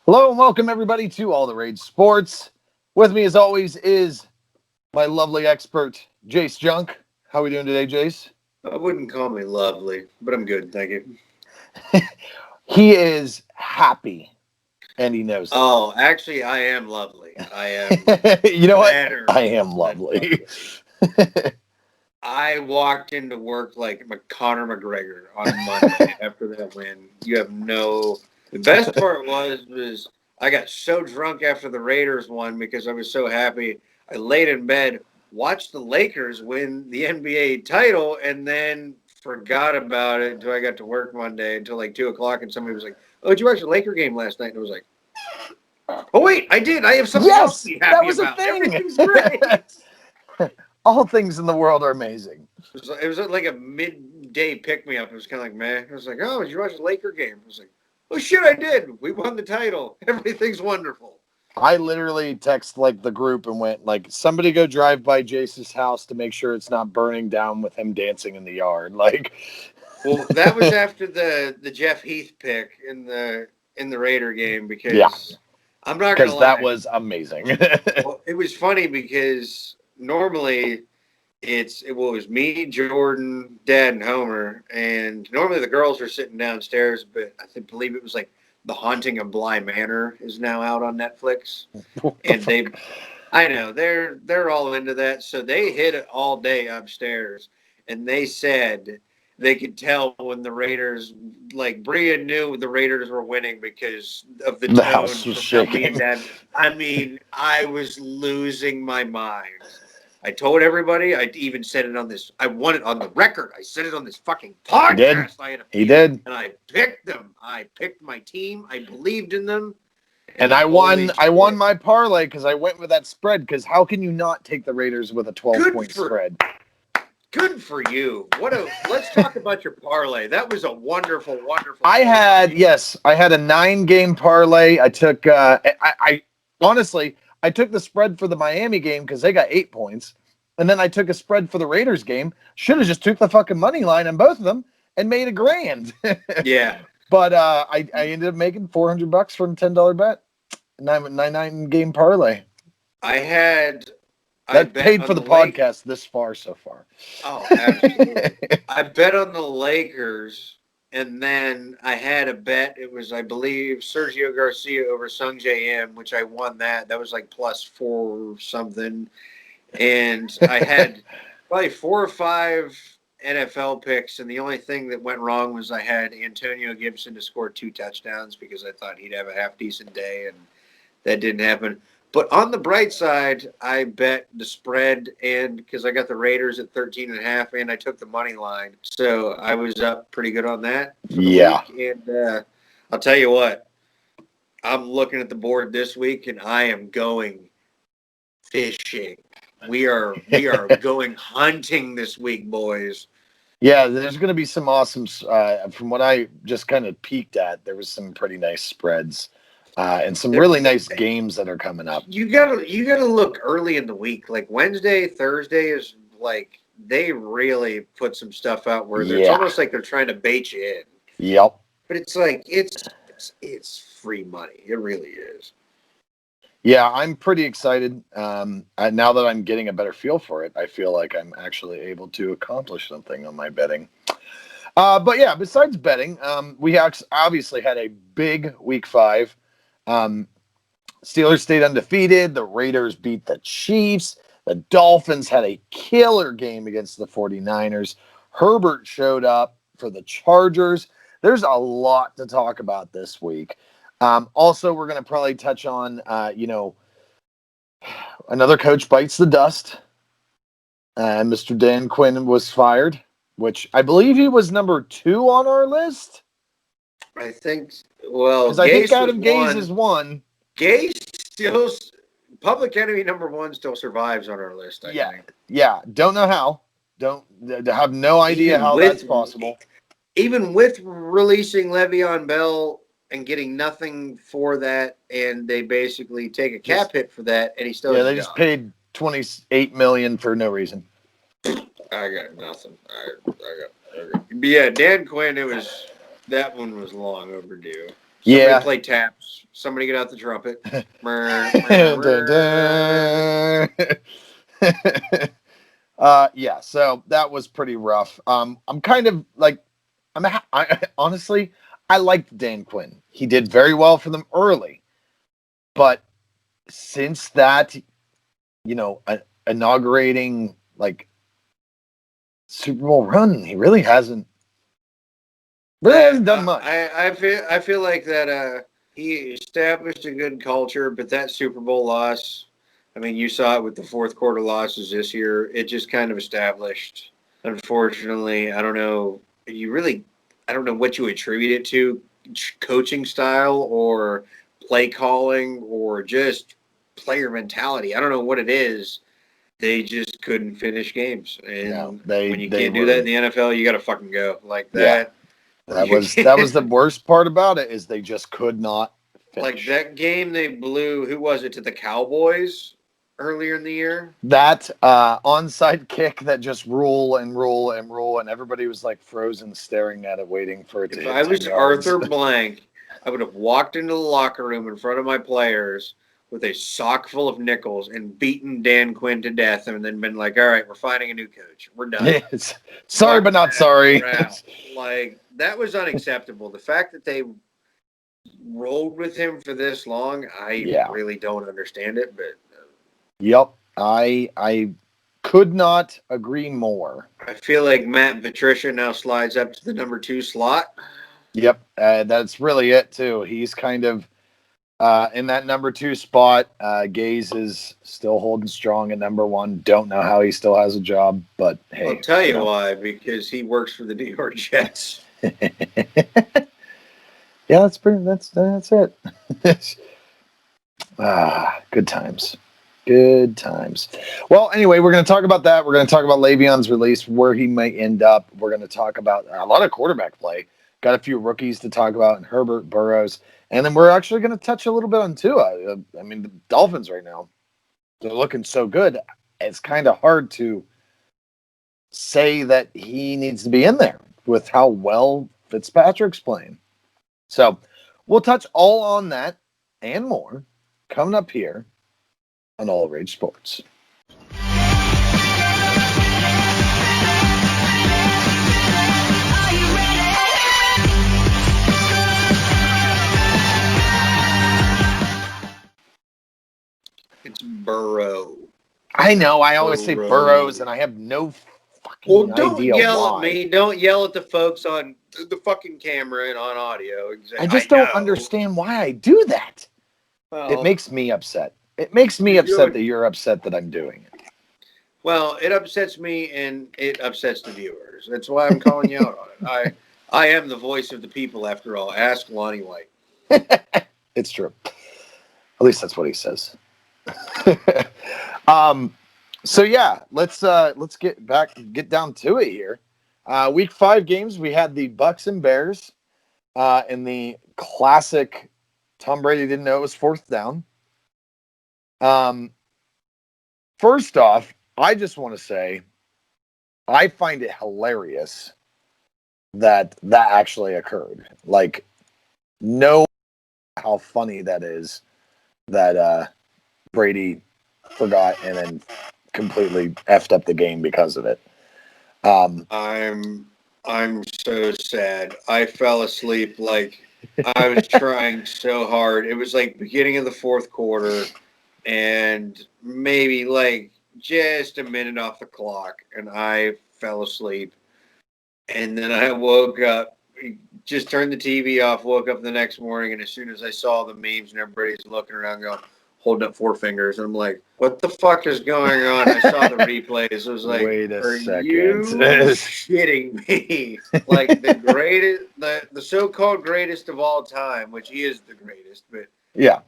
Hello and welcome everybody to All the Rage Sports. With me as always is my lovely expert, Jace Junk. How are we doing today, Jace? I wouldn't call me lovely, but I'm good, thank you. He is happy and he knows Oh, actually, I am lovely. I am it. You know what? better I am than lovely. I walked into work like Conor McGregor on Monday after that win. You have no. The best part was I got so drunk after the Raiders won because I was so happy. I laid in bed, watched the Lakers win the NBA title, and then forgot about it until I got to work Monday until like 2 o'clock, and somebody was like, "Oh, did you watch the Laker game last night?" And I was like, "Oh wait, I did. I have something else to Yes, be that happy was a about. thing. Everything's great." All things in the world are amazing. It was like a midday pick me up. It was kind of like, man. I was like, oh, did you watch the Laker game? I was like, oh shit, I did. We won the title. Everything's wonderful. I literally text like the group and went like, somebody go drive by Jace's house to make sure it's not burning down with him dancing in the yard. Like, Well, that was after the Jeff Heath pick in the Raider game yeah, because I'm not gonna because that lie. was amazing. Well, it was funny because normally it was me, Jordan, Dad, and Homer, and normally the girls are sitting downstairs, but believe it was like The Haunting of Bly Manor is now out on Netflix, and I know they're all into that, so they hit it all day upstairs, and they said they could tell when the Raiders, like Bria knew the Raiders were winning because of the The tone house was from how me and shaking. Dad. I mean, I was losing my mind. I told everybody. I even said it on this. I want it on the record. I said it on this fucking He did. podcast. I had a He feeling, did. and I picked them. I picked my team. I believed in them, And and I holy won. I won shit! my parlay because I went with that spread. Because how can you not take the Raiders with a 12 Good point for spread? good for you. Let's talk about your parlay. That was a wonderful, wonderful I had parlay. yes, I had a 9 game parlay. I took. I honestly, I took the spread for the Miami game because they got 8 points, and then I took a spread for the Raiders game. Should have just took the fucking money line on both of them and made a grand. Yeah, But I ended up making $400 from a $10 bet. Nine game parlay. I had. I That bet paid on for the the Lake. podcast this far so far. Oh, absolutely. I bet on the Lakers, and then I had a bet. It was, I believe, Sergio Garcia over Sung J M, which I won that. That was like plus four something. And I had probably 4 or 5 NFL picks, and the only thing that went wrong was I had Antonio Gibson to score 2 touchdowns because I thought he'd have a half decent day, and that didn't happen. But on the bright side, I bet the spread, and because I got the Raiders at 13.5, and I took the money line, so I was up pretty good on that for the Yeah. week. And I'll tell you what, I'm looking at the board this week, and I am going fishing. We are going hunting this week, boys. Yeah, there's going to be some awesome. From what I just kind of peeked at, there was some pretty nice spreads and some There, really nice games that are coming up. you gotta look early in the week, like Wednesday, Thursday is like they really put some stuff out where it's Yeah. almost like they're trying to bait you in, Yep. but it's like it's free money. It really is. Yeah, I'm pretty excited. And now that I'm getting a better feel for it, I feel like I'm actually able to accomplish something on my betting. But yeah, besides betting, we obviously had a big week 5. Um, Steelers stayed undefeated. The Raiders beat the Chiefs. The Dolphins had a killer game against the 49ers. Herbert showed up for the Chargers. There's a lot to talk about this week. Also, we're going to probably touch on, another coach bites the dust. Mr. Dan Quinn was fired, which I believe he was number 2 on our list. I think. Well, Because I think Gase was Adam Gaze is one. one. Gase still Public Enemy #1 still survives on our list. I think. Yeah. Don't know how. Don't have no idea Even how with that's possible. even with releasing Le'Veon Bell and getting nothing for that, and they basically take a cap hit for that, and he still has a They job. just paid $28 million for no reason. I got nothing. I got. But yeah, Dan Quinn. That one was long overdue. Somebody Yeah. play taps. Somebody get out the trumpet. Yeah, so that was pretty rough. I'm kind of like, honestly, I liked Dan Quinn. He did very well for them early, but since that, inaugurating like Super Bowl run, he really hasn't done much. I feel like that. He established a good culture, but that Super Bowl loss, I mean, you saw it with the fourth quarter losses this year. It just kind of established. Unfortunately, I don't know. I don't know what you attribute it to, coaching style or play calling or just player mentality. I don't know what it is. They just couldn't finish games, No, and they when you they can't do that in were the NFL, you got to fucking go like yeah. that. That You was that was can't. the worst part about it is they just could not Like finish. that game they blew. Who was it, to the Cowboys earlier in the year? That onside kick that just roll and roll and roll, and everybody was like frozen, staring at it, waiting for it to If hit I 10 was yards. Arthur Blank, I would have walked into the locker room in front of my players with a sock full of nickels and beaten Dan Quinn to death, and then been like, "All right, we're finding a new coach. We're done. It's, sorry, Fuck but not that. sorry. We're out." Like that was unacceptable. The fact that they rolled with him for this long, I Yeah. really don't understand it. But Yep. I could not agree more. I feel like Matt Patricia now slides up to the number 2 slot. Yep. That's really it too. He's kind of in that number 2 spot. Gaze is still holding strong at number 1. Don't know how he still has a job, but I'll hey, tell you why, because he works for the New York Jets. Yeah, that's it. Good times. Good times. Well, anyway, we're going to talk about that. We're going to talk about Le'Veon's release, where he might end up. We're going to talk about a lot of quarterback play. Got a few rookies to talk about, and Herbert, Burrows, and then we're actually going to touch a little bit on Tua. I mean, the Dolphins right now, they're looking so good. It's kind of hard to say that he needs to be in there with how well Fitzpatrick's playing. So we'll touch all on that and more coming up here on All Rage Sports. It's Burrow. I know. I always say Burrow. Burrows, and I have no Well, fucking don't idea yell at why. me. Don't yell at the folks on the fucking camera and on audio. I I just don't know. understand why I do that. It Well, makes me upset. It makes me you're upset doing that you're upset that I'm doing well. It upsets me and it upsets the viewers. That's why I'm calling you out on it. I am the voice of the people, after all. Ask Lonnie White. it. It's true. At least that's what he says. um, so yeah, let's get down to it here. Week 5 games, we had the Bucks and Bears in the classic Tom Brady didn't know it was 4th down. First off, I just want to say I find it hilarious that actually occurred. Like, no, how funny that is that Brady forgot and then completely effed up the game because of it. I'm so sad. I fell asleep like I was trying so hard. It was like beginning of the fourth quarter and maybe like just a minute off the clock, and I fell asleep. And then I woke up, just turned the TV off, woke up the next morning, and as soon as I saw the memes and everybody's looking around going, holding up 4 fingers, and I'm like, what the fuck is going on? I saw the replays. I was like, Wait a are second. you shitting me? Like the greatest, the so-called greatest of all time, which he is the greatest, but Yeah.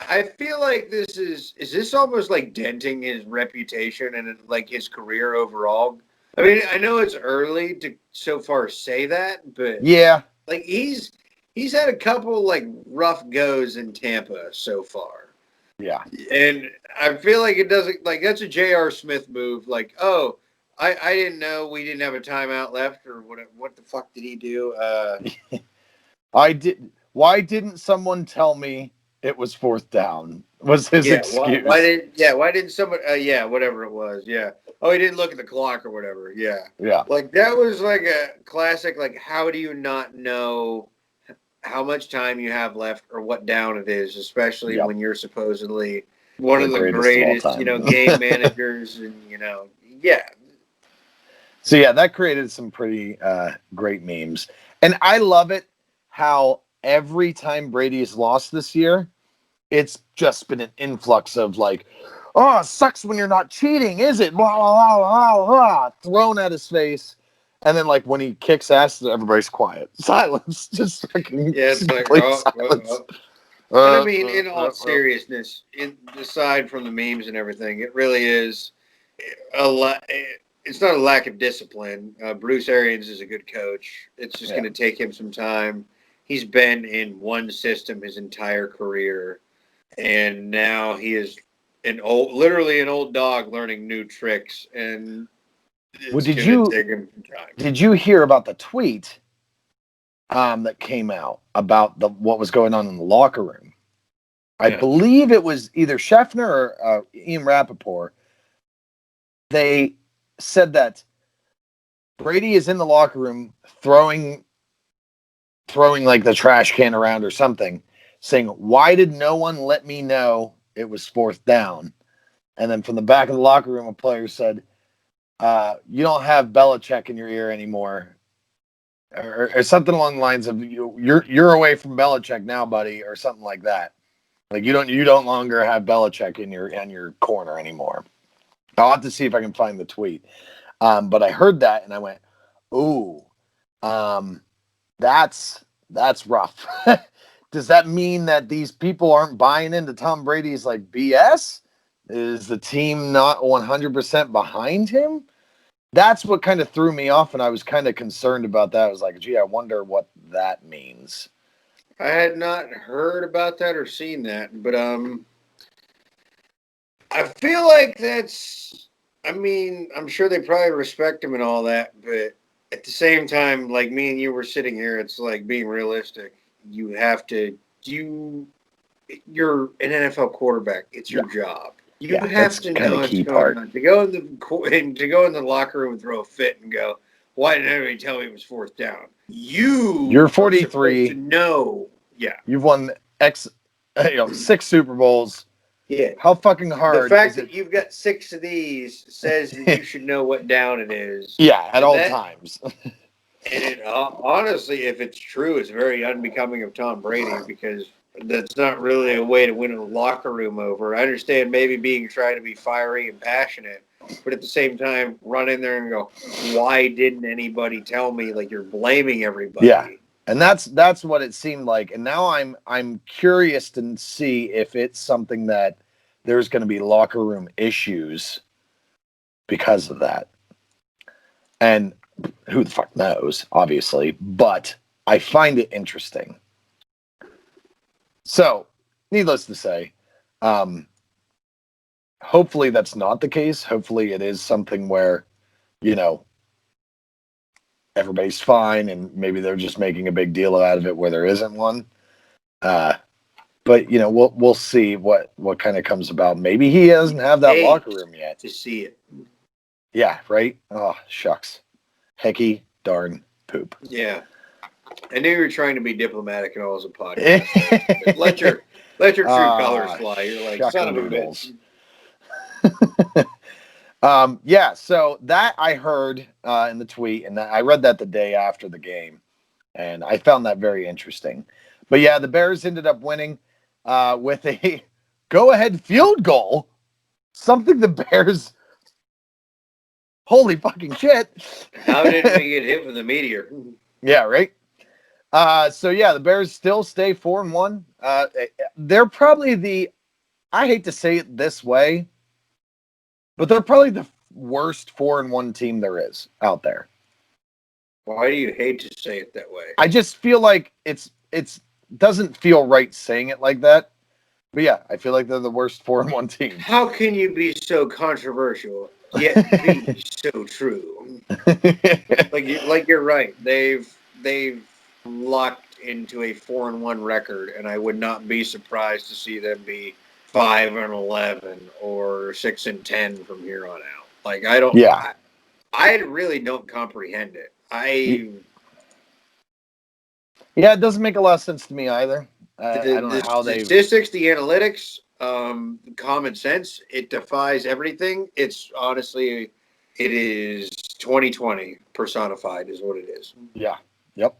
I feel like is this almost like denting his reputation and like his career overall? I mean, I know it's early to so far say that, but Yeah. like he's had a couple like rough goes in Tampa so far. Yeah. And I feel like it doesn't like that's a J.R. Smith move. Like, oh, I didn't know we didn't have a timeout left, or what the fuck did he do? I did. Why didn't someone tell me it was fourth down? Was his excuse. Why didn't someone whatever it was. Yeah. Oh, he didn't look at the clock or whatever. Yeah. Yeah. Like that was like a classic, like how do you not know how much time you have left or what down it is, especially Yep. when you're supposedly one The of the greatest of all greatest, time. game managers and yeah. So yeah, that created some pretty great memes. And I love it how every time Brady has lost this year, it's just been an influx of like, oh, it sucks when you're not cheating, is it? Blah, blah, blah, blah, blah, thrown at his face. And then like when he kicks ass, everybody's quiet. Silence. Just fucking Yeah, it's like, complete silence. And I mean, in all seriousness, aside from the memes and everything, it really is a lot. It's not a lack of discipline. Bruce Arians is a good coach. It's just going to take him some time. He's been in one system his entire career, and now he is literally an old dog learning new tricks. And it's going to take him some time. Did you hear about the tweet that came out about what was going on in the locker room? I believe it was either Scheffner or Ian Rappaport. They said that Brady is in the locker room throwing like the trash can around or something, saying, "Why did no one let me know it was fourth down?" And then from the back of the locker room, a player said, "You don't have Belichick in your ear anymore," or something along the lines of, "You're away from Belichick now, buddy," or something like that. Like you don't longer have Belichick in your corner anymore. I'll have to see if I can find the tweet. But I heard that and I went, "Ooh, that's rough." Does that mean that these people aren't buying into Tom Brady's like BS? Is the team not 100% behind him? That's what kind of threw me off, and I was kind of concerned about that. I was like, gee, I wonder what that means. I had not heard about that or seen that, but I feel like that's. I mean, I'm sure they probably respect him and all that, but at the same time, like me and you were sitting here, it's like being realistic. You have to. You're an NFL quarterback. It's your job. You have to know what's going on. To go in the locker room and throw a fit and go, "Why didn't anybody tell me it was fourth down?" You're 43. To know, you've won 6 Super Bowls. Yeah. How fucking hard? The fact that you've got 6 of these says that you should know what down it is. Yeah, at all times. And honestly, if it's true, it's very unbecoming of Tom Brady because that's not really a way to win a locker room over. I understand maybe trying to be fiery and passionate, but at the same time, run in there and go, "Why didn't anybody tell me?" Like you're blaming everybody. Yeah, and that's what it seemed like. And now I'm curious to see if it's something that there's going to be locker room issues because of that. And who the fuck knows, obviously, but I find it interesting. So, needless to say, hopefully that's not the case. Hopefully it is something where, everybody's fine and maybe they're just making a big deal out of it where there isn't one. But we'll see what kind of comes about. Maybe he doesn't have that locker room yet to see it. Yeah, right. Oh shucks, hecky darn poop. Yeah, I knew you were trying to be diplomatic and all as a podcast. let your true colors fly. You're like son of a bitch. Yeah, so that I heard in the tweet, and I read that the day after the game, and I found that very interesting. But yeah, the Bears ended up winning with a go-ahead field goal, something the Bears. Holy fucking shit! How did we get hit with a meteor? Yeah, right. So yeah, the Bears still stay 4-1. They're probably I hate to say it this way, but they're probably the worst 4-1 team there is out there. Why do you hate to say it that way? I just feel like it's doesn't feel right saying it like that. But yeah, I feel like they're the worst 4-1 team. How can you be so controversial yet be so true? Like you're right. They've locked into a 4-1 record, and I would not be surprised to see them be 5-11 or 6-10 from here on out. Like I don't, Yeah. I really don't comprehend it. Yeah, it doesn't make a lot of sense to me either. I don't know The how they've. statistics, the analytics, common sense, it defies everything. It's honestly, it is 2020 personified, is what it is. Yeah. Yep.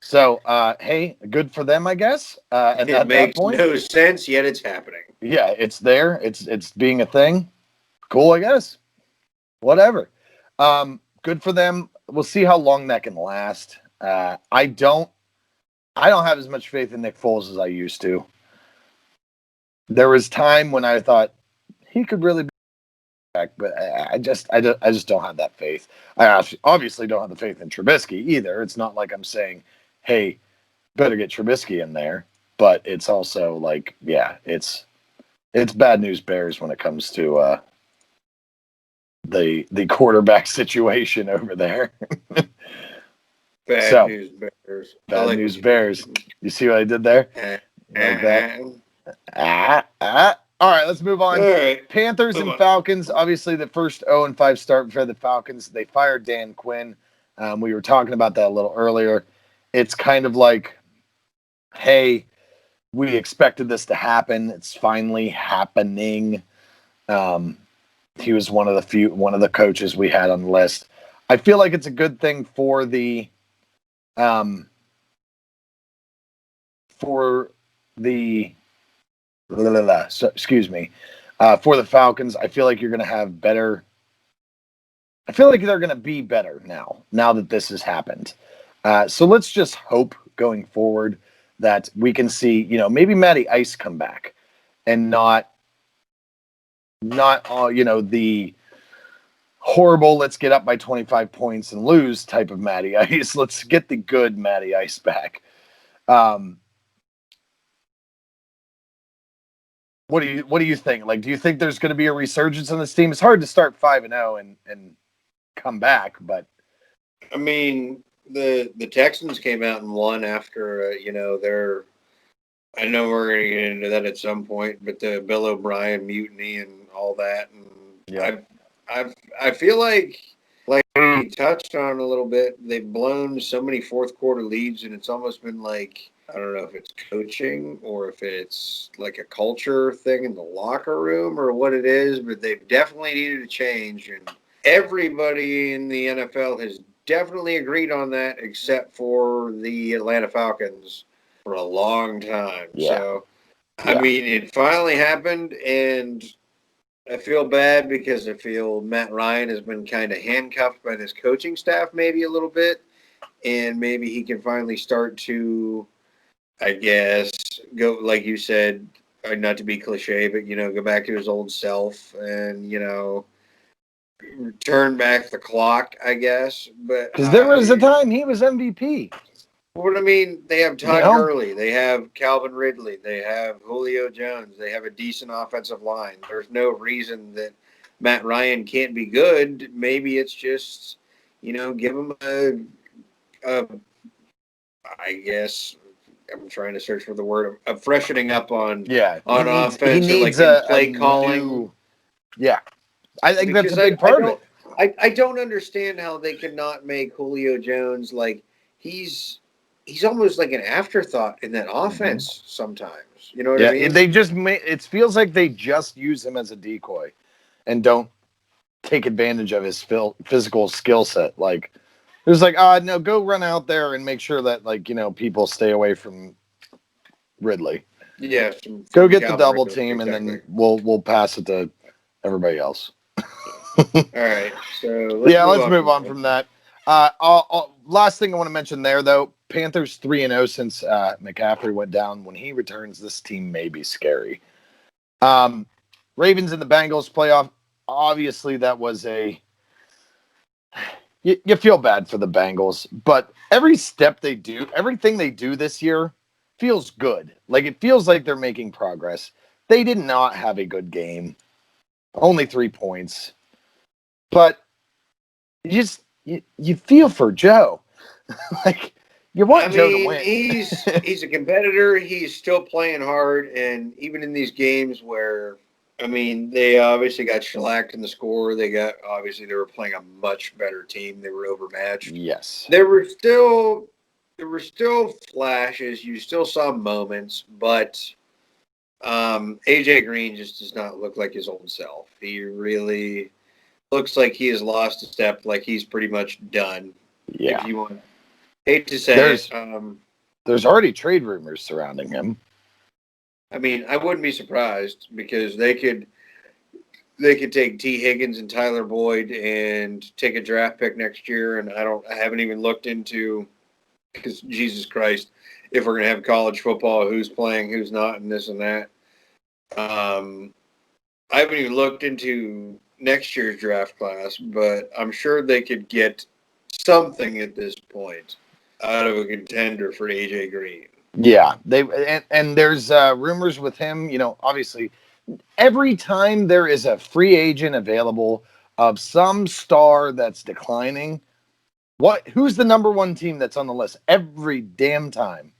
So, hey, good for them, I guess. And It at that makes point, no sense, yet it's happening. yeah, it's there. It's being a thing. Cool, I guess. Whatever. Good for them. We'll see how long that can last. I don't have as much faith in Nick Foles as I used to. There was time when I thought he could really be back, but I just don't have that faith. I obviously don't have the faith in Trubisky either. It's not like I'm saying, hey, better get Trubisky in there, but it's also like, yeah, it's bad news bears when it comes to the quarterback situation over there. Bad So news bears. I bad like news what you did. bears. You see what I did there? Like that. All right, let's move on. All right. Panthers Move and on. Falcons. Obviously, the first 0-5 start for the Falcons. They fired Dan Quinn. We were talking about that a little earlier. It's kind of like, hey, we expected this to happen. It's finally happening. He was one of the coaches we had on the list. I feel like it's a good thing for the for the excuse me, for the Falcons. I feel like you're going to have better. I feel like they're going to be better now that this has happened. So let's just hope going forward that we can see, maybe Matty Ice come back and not all, the horrible, let's get up by 25 points and lose type of Matty Ice. Let's get the good Matty Ice back. What do you think? Like, do you think there's going to be a resurgence on this team? It's hard to start 5-0 and come back, but I mean, the Texans came out and won after their. I know we're going to get into that at some point, but the Bill O'Brien mutiny and all that, and yeah, I feel like we touched on a little bit. They've blown so many fourth quarter leads, and it's almost been like, I don't know if it's coaching or if it's like a culture thing in the locker room or what it is, but they've definitely needed a change. And everybody in the NFL has definitely agreed on that, except for the Atlanta Falcons for a long time. yeah, So, I mean, it finally happened, and I feel bad because I feel Matt Ryan has been kind of handcuffed by this coaching staff maybe a little bit, and maybe he can finally start to, I guess, go like you said, not to be cliche, but go back to his old self and turn back the clock, I guess. But because there was a time he was MVP. what I mean, they have Todd Gurley, they have Calvin Ridley, they have Julio Jones, they have a decent offensive line. There's no reason that Matt Ryan can't be good. Maybe it's just, give him a I guess I'm trying to search for the word, a freshening up on offense, he needs like in play calling. New, yeah, I think because that's a big part of it. I don't understand how they could not make Julio Jones like he's almost like an afterthought in that offense sometimes. You know what I mean? They just it feels like they just use him as a decoy and don't take advantage of his physical skill set. Like it was like, no, go run out there and make sure that people stay away from Ridley. Yeah, go get the double team, exactly. And then we'll pass it to everybody else. All right, so let's move on from that. Last thing I want to mention there, though, Panthers 3-0 since McCaffrey went down. When he returns, this team may be scary. Ravens and the Bengals playoff. Obviously, that was you feel bad for the Bengals, but every step they do, everything they do this year feels good. Like it feels like they're making progress. They did not have a good game. Only 3 points. But you feel for Joe. Like You I want Joe to mean, win. he's a competitor. He's still playing hard, and even in these games where, I mean, they obviously got shellacked in the score. They were playing a much better team. They were overmatched. Yes. There were still flashes. You still saw moments, but AJ Green just does not look like his old self. He really looks like he has lost a step. Like he's pretty much done. If Yeah. you want, hate to say it. There's there's already trade rumors surrounding him. I mean, I wouldn't be surprised because they could take T. Higgins and Tyler Boyd and take a draft pick next year. And I haven't even looked into, because Jesus Christ, if we're gonna have college football, who's playing, who's not, and this and that. Um, I haven't even looked into next year's draft class, but I'm sure they could get something at this point out of a contender for AJ Green. Yeah, and there's rumors with him. Obviously, every time there is a free agent available of some star that's declining, who's the number one team that's on the list every damn time?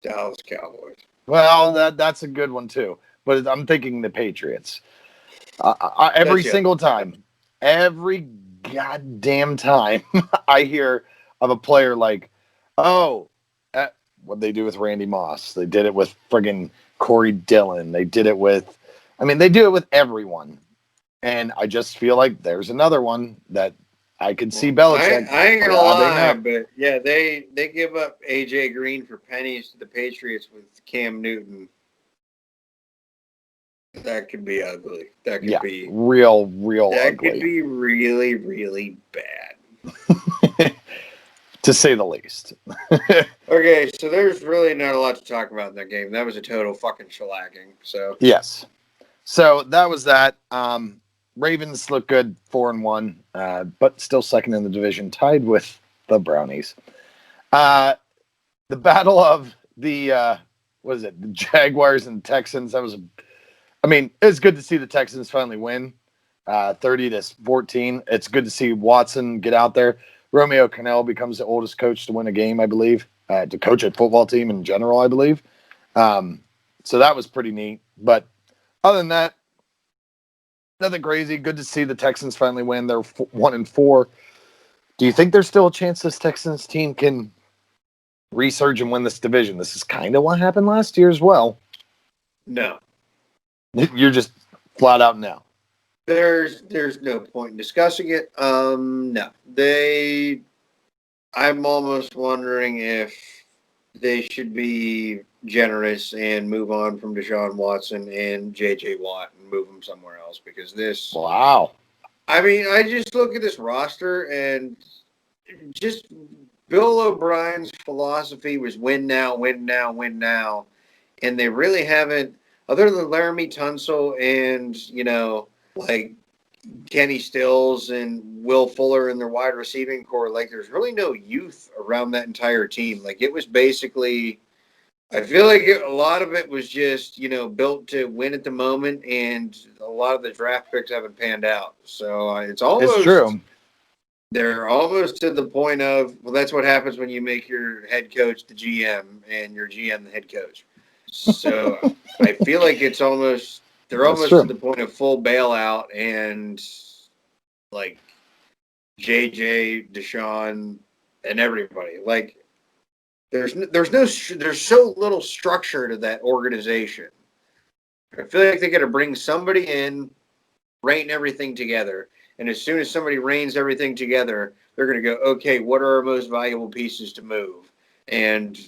Dallas Cowboys. Well, that's a good one too, but I'm thinking the Patriots. Every That's single time, every goddamn time, I hear of a player like, oh, what they do with Randy Moss. They did it with friggin' Corey Dillon. They did it with, I mean, they do it with everyone. And I just feel like there's another one that I could see Well, Belichick I ain't gonna grabbing lie, up. but yeah, they give up AJ Green for pennies to the Patriots with Cam Newton. That could be ugly. Yeah, real That could ugly, be really, really bad. to say the least. Okay, so there's really not a lot to talk about in that game. That was a total fucking shellacking. So Yes. So that was that. Ravens look good, 4-1, but still second in the division, tied with the Brownies. Uh, the battle of the what is it? The Jaguars and Texans. I mean, it's good to see the Texans finally win, 30-14. It's good to see Watson get out there. Romeo Cannell becomes the oldest coach to win a game, I believe, to coach a football team in general, I believe. So that was pretty neat. But other than that, nothing crazy. Good to see the Texans finally win. They're 1-4. Do you think there's still a chance this Texans team can resurge and win this division? This is kind of what happened last year as well. no, You're just flat out no. there's no point in discussing it. No, I'm almost wondering if they should be generous and move on from Deshaun Watson and J.J. Watt and move them somewhere else because this. Wow. I mean, I just look at this roster and just Bill O'Brien's philosophy was win now, win now, win now, and they really haven't, other than Laramie Tunsil and like Kenny Stills and Will Fuller in their wide receiving core. Like, there's really no youth around that entire team. Like, it was basically, I feel like a lot of it was just, built to win at the moment, and a lot of the draft picks haven't panned out. So it's It's almost, true. they're almost to the point of, well, that's what happens when you make your head coach the GM and your GM the head coach. So I feel like they're That's almost to true. the point of full bailout and like JJ, Deshaun, and everybody. Like there's so little structure to that organization. I feel like they got to bring somebody in, rein everything together, and as soon as somebody reins everything together, they're going to go, okay, what are our most valuable pieces to move? And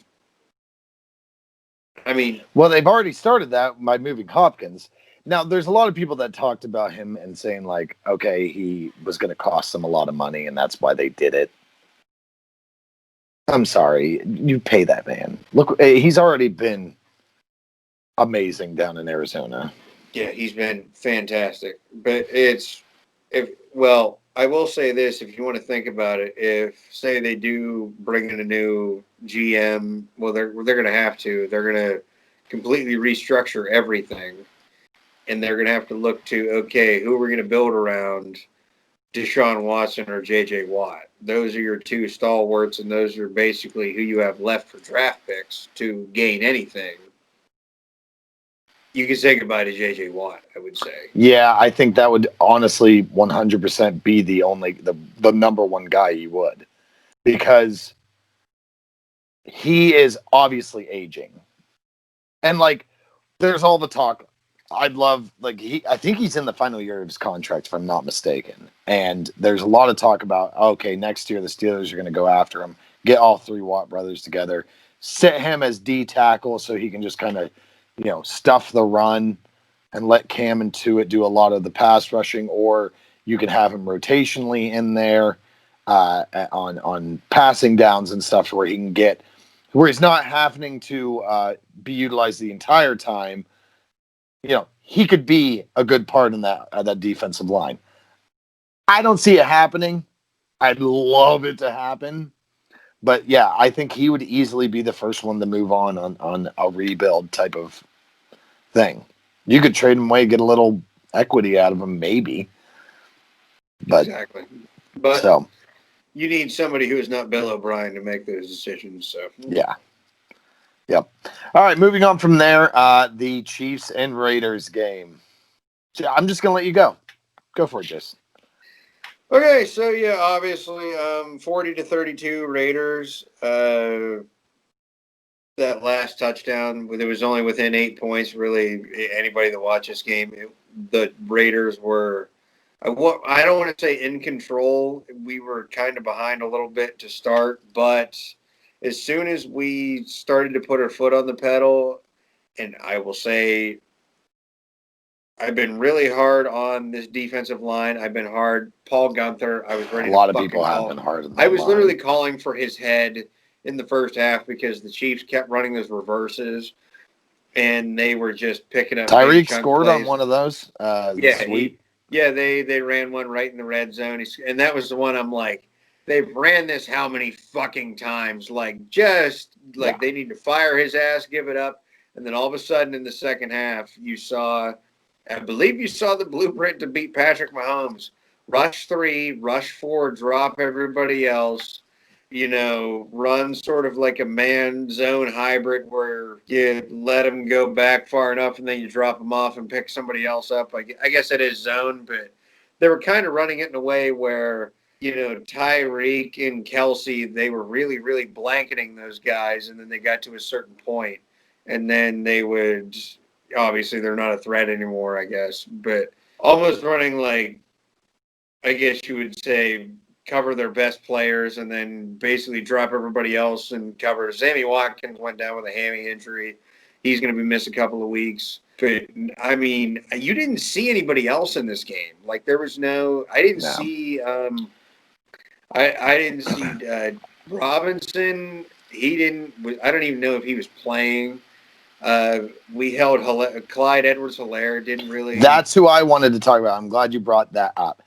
I mean, Well, they've already started that by moving Hopkins. Now, there's a lot of people that talked about him and saying, like, okay, he was going to cost them a lot of money, and that's why they did it. I'm sorry. You pay that man. Look, he's already been amazing down in Arizona. yeah, he's been fantastic. But I will say this, if you want to think about it, if say they do bring in a new GM, well, they're going to have to. They're going to completely restructure everything, and they're going to have to look to, okay, who are we going to build around? Deshaun Watson or J.J. Watt. Those are your two stalwarts, and those are basically who you have left for draft picks to gain anything. You can say goodbye to J.J. Watt, I would say. Yeah, I think that would honestly 100% be the number one guy you would, because he is obviously aging. And like there's all the talk. I'd love I think he's in the final year of his contract if I'm not mistaken. And there's a lot of talk about okay, next year the Steelers are going to go after him, get all three Watt brothers together, sit him as D tackle so he can just kind of, stuff the run and let Cam and Tuitt do a lot of the pass rushing, or you can have him rotationally in there on passing downs and stuff where he can get where he's not having to be utilized the entire time. He could be a good part in that defensive line. I don't see it happening. I'd love it to happen, but yeah, I think he would easily be the first one to move on a rebuild type of thing. You could trade him away, get a little equity out of him, maybe. But exactly. But so you need somebody who is not Bill O'Brien to make those decisions. So yeah. Yep. All right, moving on from there, the Chiefs and Raiders game. I'm just gonna let you go. Go for it, Jason. okay, so yeah, obviously, 40-32 Raiders. That last touchdown, it was only within 8 points. Really, anybody that watched this game, the Raiders were. I don't want to say in control. We were kind of behind a little bit to start, but as soon as we started to put our foot on the pedal, and I will say I've been really hard on this defensive line. I've been hard. Paul Gunther, I was A ready to lot of fucking people have call. been hard on I that was line. literally calling for his head in the first half because the Chiefs kept running those reverses, and they were just picking up big Tyreek chunk scored plays. on one of those. Yeah, Sweep. they ran one right in the red zone, and that was the one I'm like, they've ran this how many fucking times? They need to fire his ass, give it up, and then all of a sudden in the second half, I believe you saw the blueprint to beat Patrick Mahomes. Rush 3, rush 4, drop everybody else. Run sort of like a man zone hybrid where you let them go back far enough and then you drop them off and pick somebody else up. I guess it is zone, but they were kind of running it in a way where, Tyreek and Kelsey, they were really, really blanketing those guys. And then they got to a certain point and then they would, obviously they're not a threat anymore, I guess, but almost running like, I guess you would say, cover their best players and then basically drop everybody else and cover. Sammy Watkins went down with a hammy injury. He's going to be missed a couple of weeks. But, I mean, you didn't see anybody else in this game. Like, there was I didn't see, I didn't see Robinson. I don't even know if he was playing. We held Clyde Edwards-Helaire, didn't really. That's who I wanted to talk about. I'm glad you brought that up.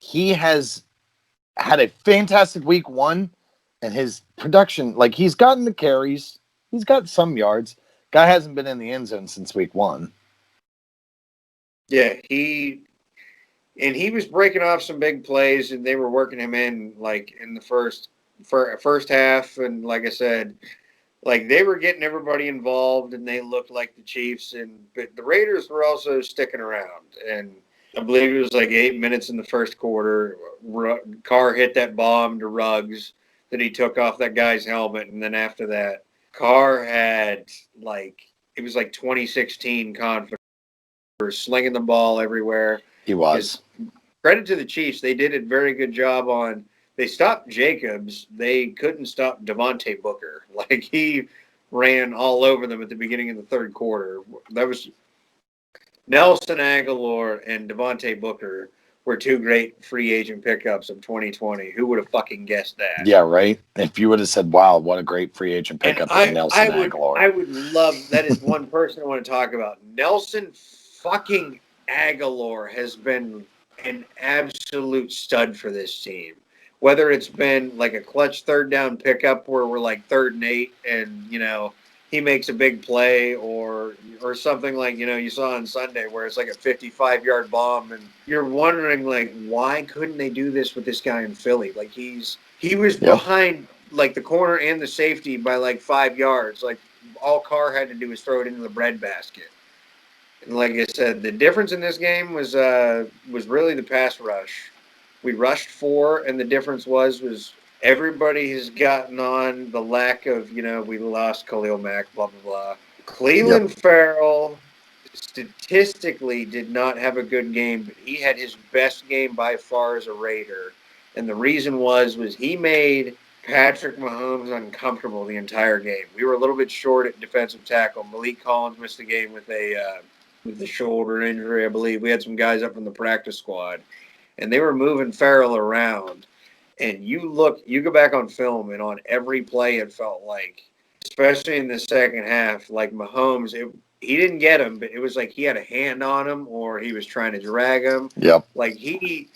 He has had a fantastic week one, and his production, he's gotten the carries, he's got some yards. Guy hasn't been in the end zone since week one. Yeah, he was breaking off some big plays, and they were working him in in the first half. And like I said, they were getting everybody involved, and they looked like the Chiefs. But the Raiders were also sticking around, and I believe it was 8 minutes in the first quarter. Carr hit that bomb to Ruggs that he took off that guy's helmet, and then after that, Carr had it was 2016 confidence, slinging the ball everywhere. He was. Credit to the Chiefs, they did a very good job on. They stopped Jacobs. They couldn't stop Devontae Booker. He ran all over them at the beginning of the third quarter. That was Nelson Aguilar and Devontae Booker were two great free agent pickups of 2020. Who would have fucking guessed that? Yeah, right. If you would have said, "Wow, what a great free agent pickup," Nelson Aguilar. I would love. That is one person I want to talk about. Nelson fucking Aguilar has been an absolute stud for this team. Whether it's been a clutch third down pickup where we're 3rd and 8, and he makes a big play or something like, you saw on Sunday where it's like a 55-yard bomb, and you're wondering, like, why couldn't they do this with this guy in Philly? Like, he was Yep. behind like the corner and the safety by like 5 yards. Like, all Carr had to do was throw it into the breadbasket. And like I said, the difference in this game was really the pass rush. We rushed four, and the difference was everybody has gotten on the lack of, we lost Khalil Mack, blah blah blah. Yep. Cleveland Farrell statistically did not have a good game, but he had his best game by far as a Raider, and the reason was he made Patrick Mahomes uncomfortable the entire game. We were a little bit short at defensive tackle. Malik Collins missed the game with the shoulder injury, I believe. We had some guys up from the practice squad, and they were moving Farrell around. And you go back on film, and on every play, it felt like, especially in the second half, like Mahomes, he didn't get him, but it was like he had a hand on him or he was trying to drag him. Yep. Like he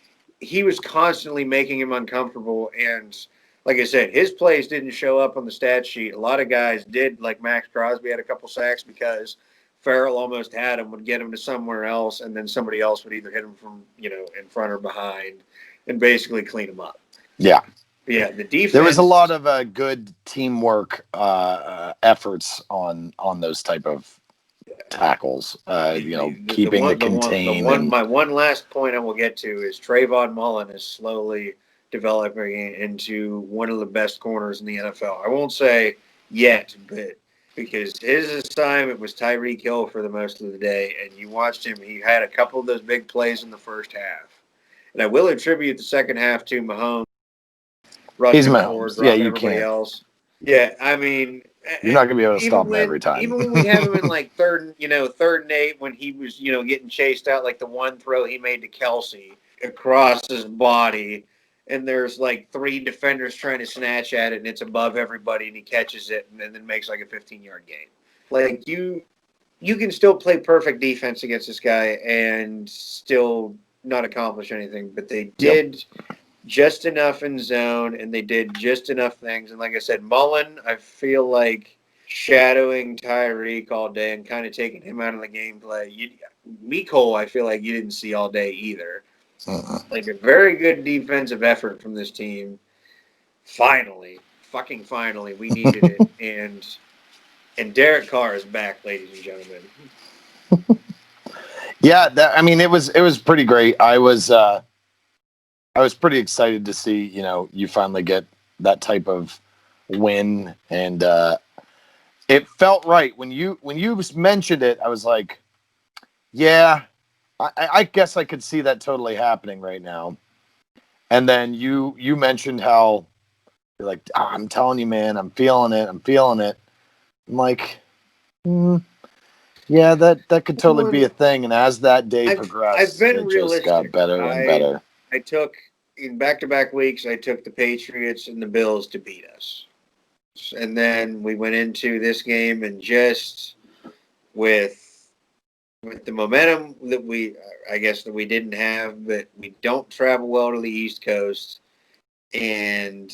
was constantly making him uncomfortable. And like I said, his plays didn't show up on the stat sheet. A lot of guys did, like Max Crosby had a couple sacks because Farrell almost had him, would get him to somewhere else, and then somebody else would either hit him from, in front or behind and basically clean him up. Yeah. Yeah, the defense. There was a lot of good teamwork efforts on those type of tackles. Keeping the contain. My one last point I will get to is Trayvon Mullen is slowly developing into one of the best corners in the NFL. I won't say yet, but because his assignment was Tyreek Hill for the most of the day, and you watched him. He had a couple of those big plays in the first half, and I will attribute the second half to Mahomes. Rushing forward, dropping everybody else. Yeah, I mean, you're not gonna be able to stop him every time. Even when we have him in like third and 8, when he was, getting chased out, like the one throw he made to Kelsey across his body, and there's like 3 defenders trying to snatch at it, and it's above everybody, and he catches it, and then makes like a 15-yard gain. Like you can still play perfect defense against this guy and still not accomplish anything, but they did. Yep. Just enough in zone, and they did just enough things. And like I said, Mullen, I feel like shadowing Tyreek all day and kind of taking him out of the gameplay. Mecole, I feel like you didn't see all day either. Like a very good defensive effort from this team. Finally, we needed it. And Derek Carr is back, ladies and gentlemen. Yeah, it was pretty great. I was pretty excited to see, you finally get that type of win, and it felt right when you mentioned it. I was like, yeah, I guess I could see that totally happening right now. And then you mentioned how you're like, I'm telling you, man, I'm feeling it. I'm like, yeah, that could totally be a thing. And as that day progressed, it just got better and better. I took, in back-to-back weeks, I took the Patriots and the Bills to beat us. And then we went into this game, and just with the momentum that we didn't have, but we don't travel well to the East Coast. And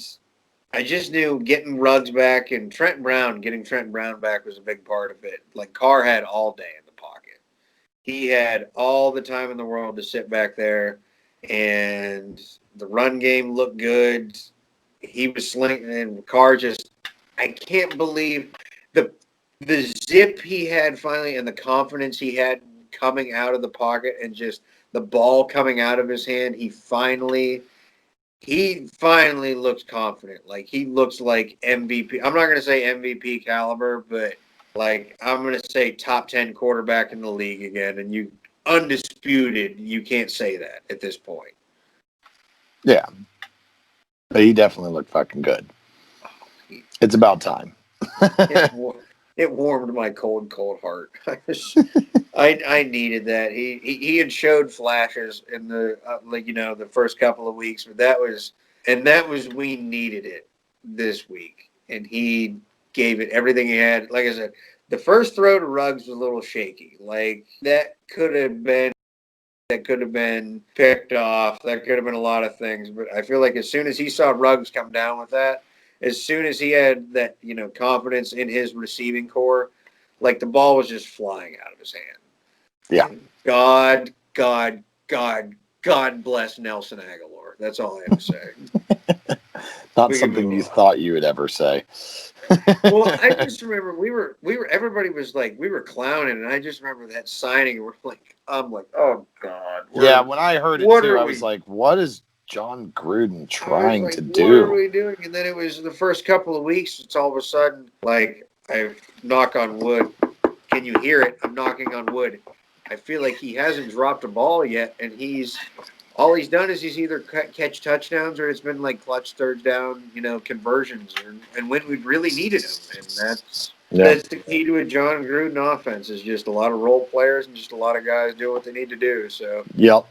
I just knew getting Ruggs back and getting Trent Brown back was a big part of it. Like, Carr had all day in the pocket. He had all the time in the world to sit back there, and the run game looked good. He was slinging, and Carr just, I can't believe the zip he had finally, and the confidence he had coming out of the pocket, and just the ball coming out of his hand. He finally looks confident. Like, he looks like MVP. I'm not going to say MVP caliber, but like, I'm going to say top 10 quarterback in the league again. And you undisputed, you can't say that at this point. Yeah. But he definitely looked fucking good. It's about time. It warmed my cold heart. I needed that. He had showed flashes in the the first couple of weeks, but that was we needed it this week, and he gave it everything he had. Like I said, the first throw to Ruggs was a little shaky. Like, that could have been picked off. That could have been a lot of things, but I feel like as soon as he saw Ruggs come down with that, as soon as he had that, confidence in his receiving core, like the ball was just flying out of his hand. Yeah. And God bless Nelson Aguilar. That's all I have to say. Not something you thought you would ever say. Well, I just remember we were everybody was like we were clowning, and I just remember that signing. I'm like, oh God. Yeah, when I heard it too, I was we? like, what is John Gruden trying to What are do? we doing? And then it was the first couple of weeks. It's all of a sudden like I knock on wood. Can you hear it? I'm knocking on wood. I feel like he hasn't dropped a ball yet, and all he's done is he's either catch touchdowns or it's been like clutch third down, conversions, and when we really needed him, and that's the key to a John Gruden offense is just a lot of role players and just a lot of guys doing what they need to do. So Yep.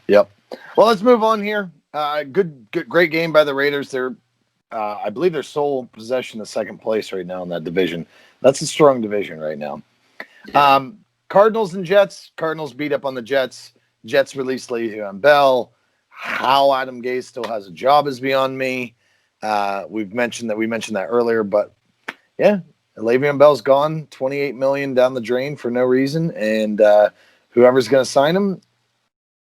Well, let's move on here. Great game by the Raiders. They're, I believe, they're sole possession of second place right now in that division. That's a strong division right now. Yeah. Cardinals and Jets. Cardinals beat up on the Jets. Jets released Le'Veon Bell. How Adam Gase still has a job is beyond me. We mentioned that earlier, but yeah, Le'Veon Bell's gone. $28 million down the drain for no reason, and whoever's going to sign him,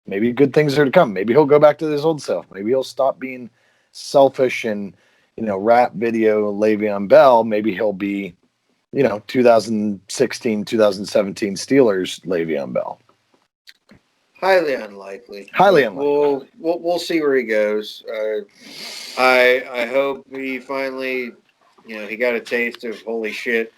maybe good things are to come. Maybe he'll go back to his old self. Maybe he'll stop being selfish and rap video Le'Veon Bell. Maybe he'll be 2016, 2017 Steelers Le'Veon Bell. Highly unlikely. We'll see where he goes. I hope he finally, he got a taste of holy shit.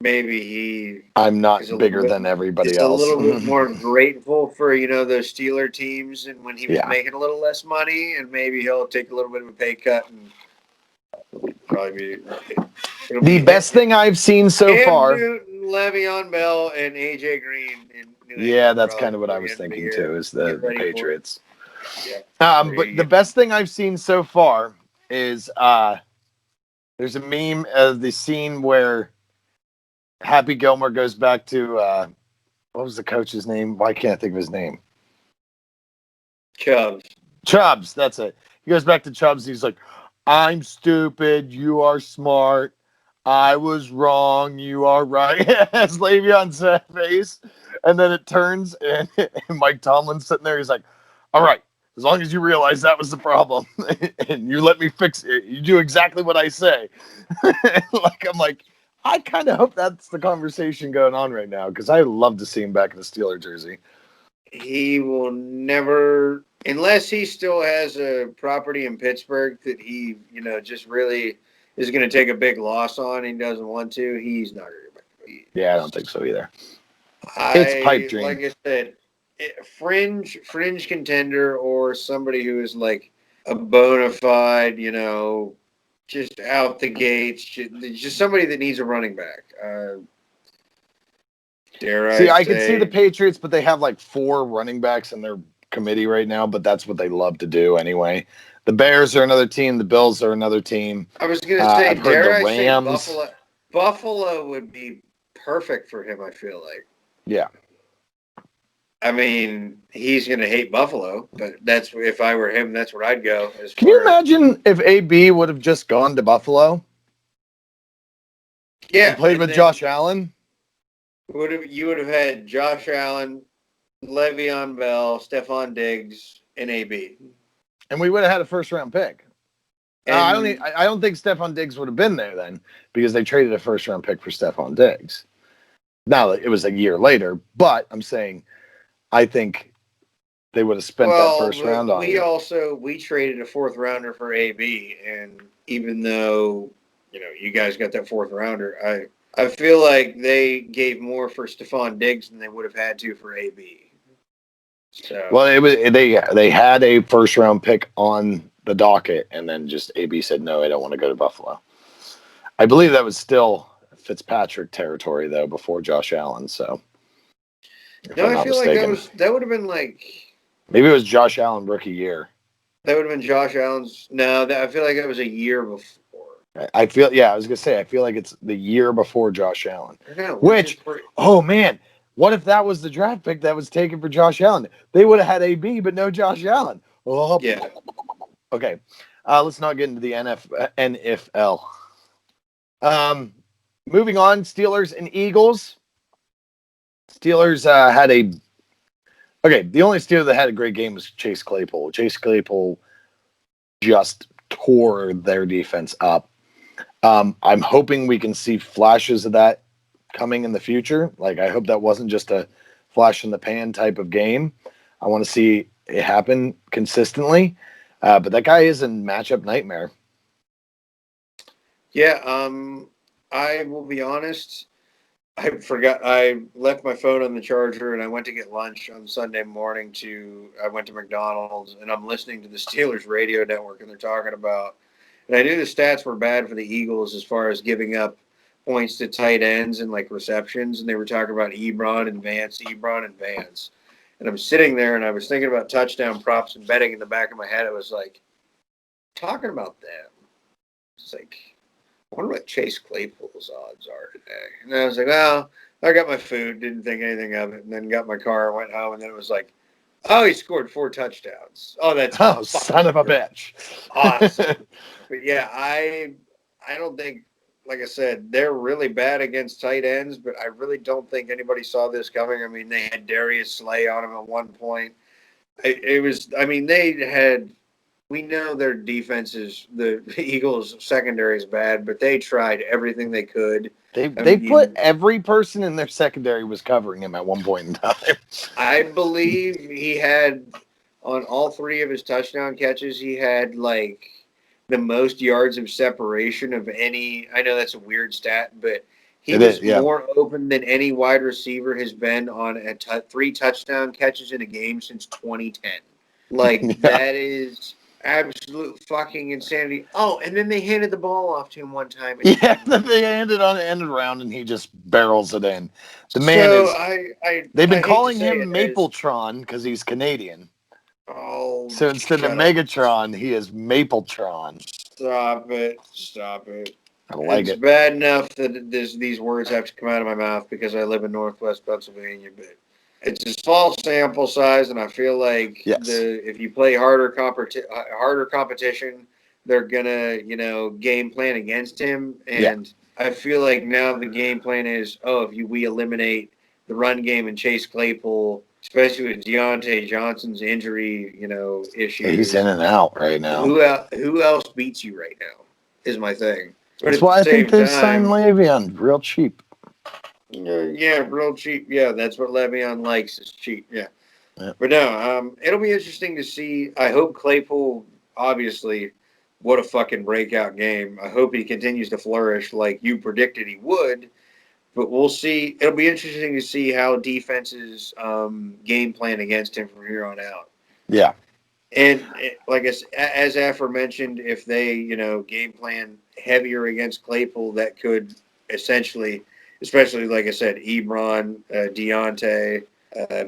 Maybe I'm not bigger than everybody else. A little bit more grateful for those Steeler teams, and when he was making a little less money, and maybe he'll take a little bit of a pay cut and probably the best thing I've seen so far. Newton, Le'Veon Bell, and AJ Green. That's kind of what I was thinking too. Is the Patriots. Yeah. But the best thing I've seen so far is there's a meme of the scene where Happy Gilmore goes back to what was the coach's name? Why can't I think of his name? Chubbs. That's it. He goes back to Chubbs. He's like, I'm stupid. You are smart. I was wrong. You are right. As Le'Veon's face. And then it turns and Mike Tomlin's sitting there. He's like, all right, as long as you realize that was the problem and you let me fix it, you do exactly what I say. I'm like, I kind of hope that's the conversation going on right now because I love to see him back in the Steeler jersey. He will never, unless he still has a property in Pittsburgh that he, just really is going to take a big loss on. He doesn't want to. He's not going to go back. Yeah, I don't think so either. It's pipe dream. Like I said, fringe contender or somebody who is like a bona fide, just out the gates, just somebody that needs a running back. I can see the Patriots, but they have like 4 running backs in their committee right now, but that's what they love to do anyway. The Bears are another team. The Bills are another team. I was going to say, the Rams. Buffalo would be perfect for him, I feel like. Yeah. I mean, he's going to hate Buffalo, but if I were him, that's where I'd go. Can you imagine if AB would have just gone to Buffalo? Yeah. And played with Josh Allen? You would have had Josh Allen, Le'Veon Bell, Stephon Diggs, and AB. And we would have had a first-round pick. I don't think Stephon Diggs would have been there then because they traded a first-round pick for Stephon Diggs. Now, it was a year later, but I'm saying I think they would have spent that first round on it. We traded a 4th rounder for AB, and even though, you guys got that 4th rounder, I feel like they gave more for Stephon Diggs than they would have had to for AB. So. Well, they had a first round pick on the docket, and then just AB said, no, I don't want to go to Buffalo. I believe that was still Fitzpatrick territory, though, before Josh Allen. So, no, I feel like that would have been like. Maybe it was Josh Allen rookie year. That would have been Josh Allen's. No, I feel like that was a year before. I feel like it's the year before Josh Allen. Man, what if that was the draft pick that was taken for Josh Allen? They would have had AB, but no Josh Allen. Oh, yeah. Okay. Let's not get into the NFL. Um, moving on, Steelers and Eagles. Steelers had a okay. The only Steeler that had a great game was Chase Claypool. Chase Claypool just tore their defense up. I'm hoping we can see flashes of that coming in the future. Like, I hope that wasn't just a flash in the pan type of game. I want to see it happen consistently. But that guy is a matchup nightmare. Yeah, I will be honest. I left my phone on the charger and I went to get lunch on Sunday morning I went to McDonald's and I'm listening to the Steelers radio network and they're talking about, and I knew the stats were bad for the Eagles as far as giving up points to tight ends and like receptions. And they were talking about Ebron and Vance. And I'm sitting there and I was thinking about touchdown props and betting in the back of my head. I was like, talking about them. It's like, I wonder what Chase Claypool's odds are today. And I was like, well, I got my food, didn't think anything of it, and then got my car, went home, and then it was like, oh, he scored 4 touchdowns. Oh, that's Oh, son of a great. bitch. Awesome. But yeah, I don't think, like I said, they're really bad against tight ends, but I really don't think anybody saw this coming. I mean, they had Darius Slay on him at one point. It was, I mean, they had, we know their defense is, the Eagles secondary is bad, but they tried everything they could. I They put mean, every person in their secondary was covering him at one point in time. I believe he had, on all three of his touchdown catches, he had like the most yards of separation of any. I know that's a weird stat, but he It is, was yeah. more open than any wide receiver has been on three touchdown catches in a game since 2010. Like, Yeah. that is absolute fucking insanity. Oh, and then they handed the ball off to him one time and he Yeah, didn't they return. ended on an ended round and he just barrels it in. The man So is they've I been hate to calling say him it as, Mapletron because he's Canadian. oh, So instead of shut up. Megatron, he is Mapletron. Stop it. Stop it. I like It's it. bad enough that these words have to come out of my mouth because I live in Northwest Pennsylvania, but it's a small sample size, and I feel like Yes. if you play harder competition, they're gonna game plan against him, Yeah. and I feel like now the game plan is, oh, we eliminate the run game and Chase Claypool, especially with Deontay Johnson's injury Yeah, he's in issues. and out right now. Who else beats you right now? Is my thing. But That's at the why I think same they signed time, Le'Veon real cheap. yeah, real cheap. Yeah, that's what Le'Veon likes is cheap. Yeah, Yeah. but no, it'll be interesting to see. I hope Claypool, obviously, what a fucking breakout game. I hope he continues to flourish like you predicted he would. But we'll see. It'll be interesting to see how defenses game plan against him from here on out. Yeah. And like as aforementioned, if they game plan heavier against Claypool, that could essentially, especially like I said, Ebron, Deontay,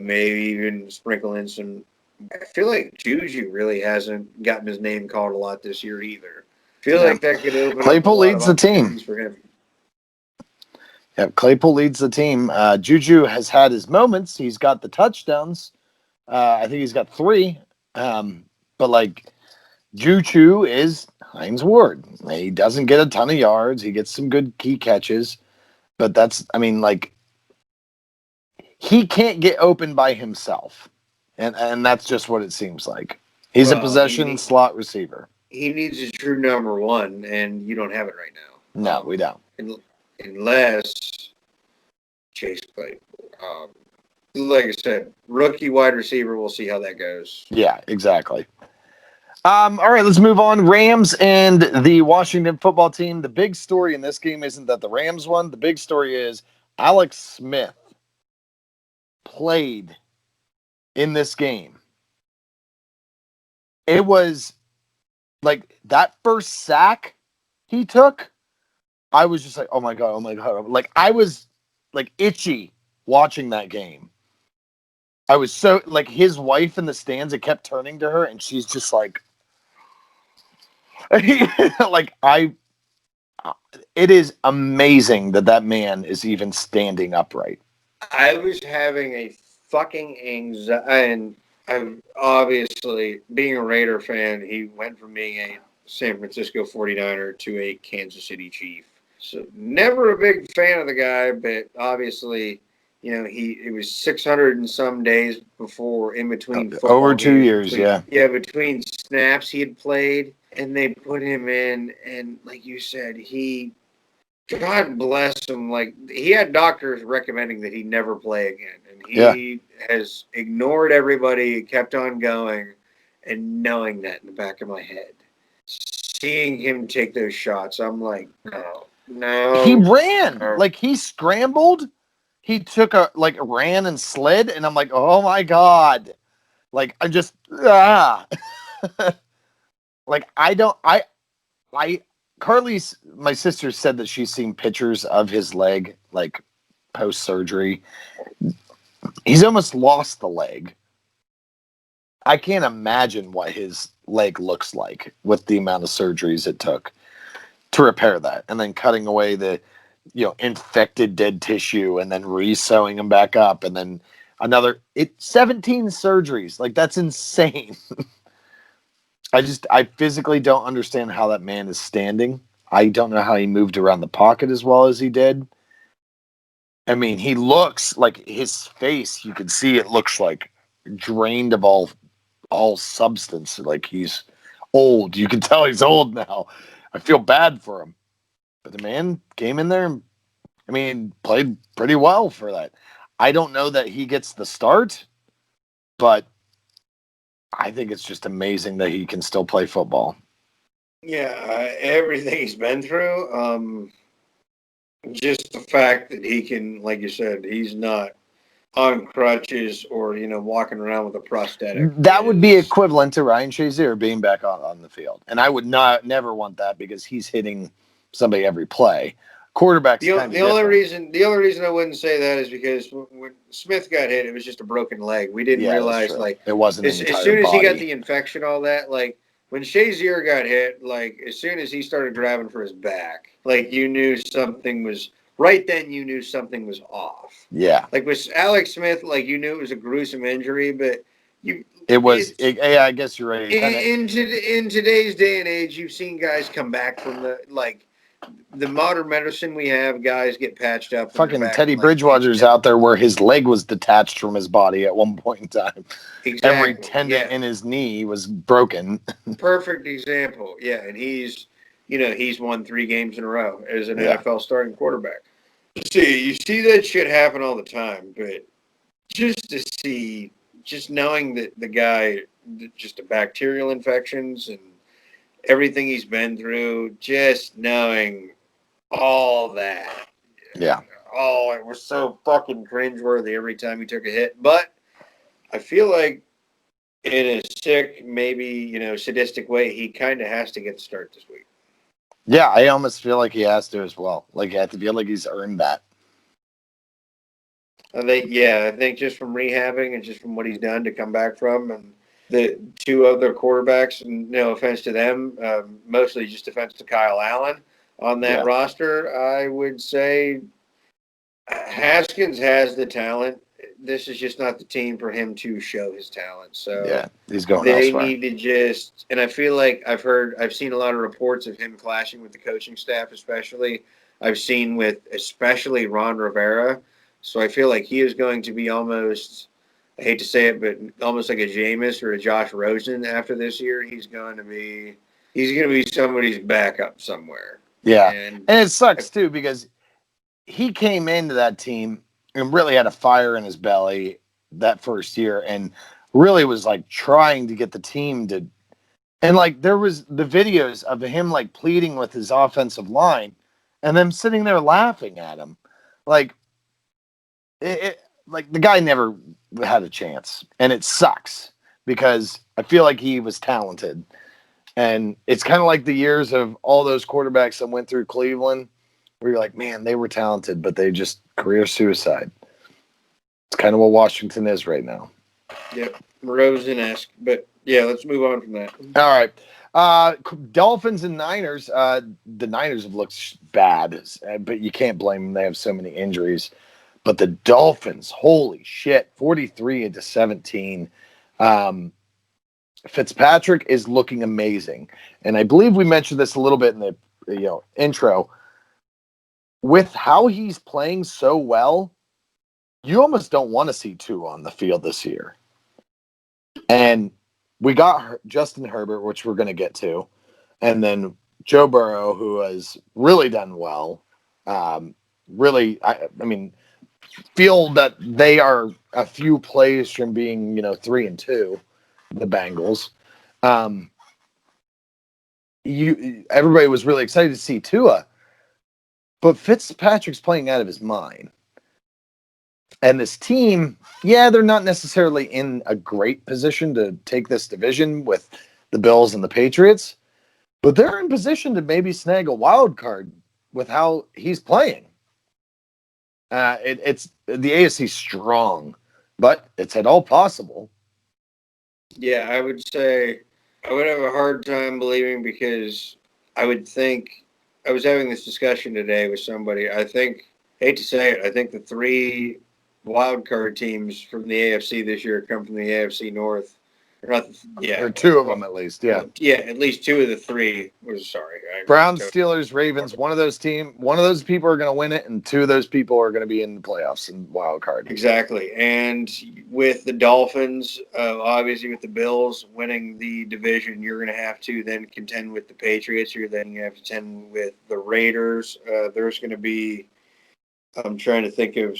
maybe even sprinkle in some. I feel like Juju really hasn't gotten his name called a lot this year either. I feel Yeah. like that could open up a Claypool lot of leads the team. opportunities for him. Yeah, Claypool leads the team. Juju has had his moments. He's got the touchdowns. I think he's got 3. But like Juju is Heinz Ward. He doesn't get a ton of yards. He gets some good key catches, but I mean, like he can't get open by himself, and that's just what it seems like. He's a Well, possession slot receiver. he needs a true number one, and you don't have it right now. No, we don't. Unless Chase Claypool. Like I said, rookie wide receiver. We'll see how that goes. Yeah, exactly. All right, let's move on. Rams and the Washington football team. The big story in this game isn't that the Rams won. The big story is Alex Smith played in this game. It was like that first sack he took. I was just like, oh my god, oh my god. Like I was like itchy watching that game. I was so like his wife in the stands. It kept turning to her, and she's just like, like I. It is amazing that man is even standing upright. I was having a fucking anxiety, and I'm obviously being a Raider fan. He went from being a San Francisco 49er to a Kansas City Chief. So never a big fan of the guy, but obviously, it was 600 and some days before in between Over football 2 years, games, yeah. between snaps he had played, and they put him in, and like you said, God bless him, like he had doctors recommending that he never play again, and Yeah. he has ignored everybody, kept on going, and knowing that in the back of my head, seeing him take those shots, I'm like, no, He no, ran. no. Like he scrambled. He took ran and slid, and I'm like, oh my God. Like I just like I Carly's my sister said that she's seen pictures of his leg like post surgery. He's almost lost the leg. I can't imagine what his leg looks like with the amount of surgeries it took to repair that, and then cutting away the infected dead tissue, and then re-sewing them back up, and then another 17 surgeries. Like that's insane. I physically don't understand how that man is standing. I don't know how he moved around the pocket as well as he did. I mean, he looks like his face, you can see it looks like drained of all substance. Like he's old. You can tell he's old now. I feel bad for him. But the man came in there and played pretty well for that. I don't know that he gets the start, but I think it's just amazing that he can still play football. Yeah, everything he's been through. Just the fact that he can, like you said, he's not on crutches or walking around with a prosthetic That would be is equivalent to Ryan Shazier being back on the field. And I would never want that because he's hitting somebody every play. Quarterback's kind of different. the only reason I wouldn't say that is because when Smith got hit, it was just a broken leg. We didn't Yeah, that's realize true. like It wasn't an as entire soon as he got body. the infection, all that, like when Shazier got hit, like as soon as he started grabbing for his back, like you knew something was right then. You knew something was off. Yeah. Like with Alex Smith, like you knew it was a gruesome injury, but you It was. it's Yeah, I guess you're right. Kind of in today's day and age, you've seen guys come back from the modern medicine we have. Guys get patched up and they're fucking back Teddy in like a few Bridgewater's steps. out there where his leg was detached from his body at one point in time. Every Exactly. tendon Yeah. in his knee was broken. Perfect example. Yeah, and he's won 3 games in a row as an Yeah. NFL starting quarterback. You see that shit happen all the time, but just knowing that the guy, just the bacterial infections and everything he's been through, just knowing all that. Yeah. Oh, it was so fucking cringeworthy every time he took a hit. But I feel like in a sick, maybe, sadistic way, he kind of has to get the start this week. Yeah, I almost feel like he has to as well. Like, I have to feel like he's earned that. I think just from rehabbing and just from what he's done to come back from, and the 2 other quarterbacks, and no offense to them, mostly just offense to Kyle Allen on that Yeah. roster, I would say Haskins has the talent. This is just not the team for him to show his talent. So Yeah. He's going they elsewhere. need to and I feel like I've seen a lot of reports of him clashing with the coaching staff, especially. I've seen with especially Ron Rivera. So I feel like he is going to be almost, I hate to say it, but almost like a Jameis or a Josh Rosen after this year. He's going to be somebody's backup somewhere. Yeah. And And it sucks too because he came into that team and really had a fire in his belly that first year and really was like trying to get the team to, and like there was the videos of him like pleading with his offensive line and them sitting there laughing at him. Like like the guy never had a chance, and it sucks because I feel like he was talented, and it's kind of like the years of all those quarterbacks that went through Cleveland, where you're like, man, they were talented, but they just career suicide. It's kind of what Washington is right now. yep, Rosen-esque. But yeah, let's move on from that. All right. Dolphins and Niners. The Niners have looked bad, but you can't blame them. They have so many injuries. But the Dolphins, holy shit, 43-17. Um, Fitzpatrick is looking amazing, and I believe we mentioned this a little bit in the intro. with how he's playing so well, you almost don't want to see Tua on the field this year. And we got Justin Herbert, which we're going to get to, and then Joe Burrow, who has really done well. Really, I mean, feel that they are a few plays from being, 3-2, the Bengals. Everybody was really excited to see Tua, but Fitzpatrick's playing out of his mind. And this team, they're not necessarily in a great position to take this division with the Bills and the Patriots, but they're in position to maybe snag a wild card with how he's playing. It's the AFC strong, but it's at all possible. Yeah, I would say I would have a hard time believing because I would think I was having this discussion today with somebody. I think, hate to say it, I think the three wild card teams from the AFC this year come from the AFC North. Or not, yeah, or two of them at least. Yeah, yeah, at least two of the three. Sorry, Browns, Steelers, Ravens. One of those people are going to win it, and two of those people are going to be in the playoffs and wild card. Exactly, and with the Dolphins, obviously with the Bills winning the division, you're going to have to then contend with the Patriots. You're then going to have to contend with the Raiders. There's going to be, I'm trying to think of,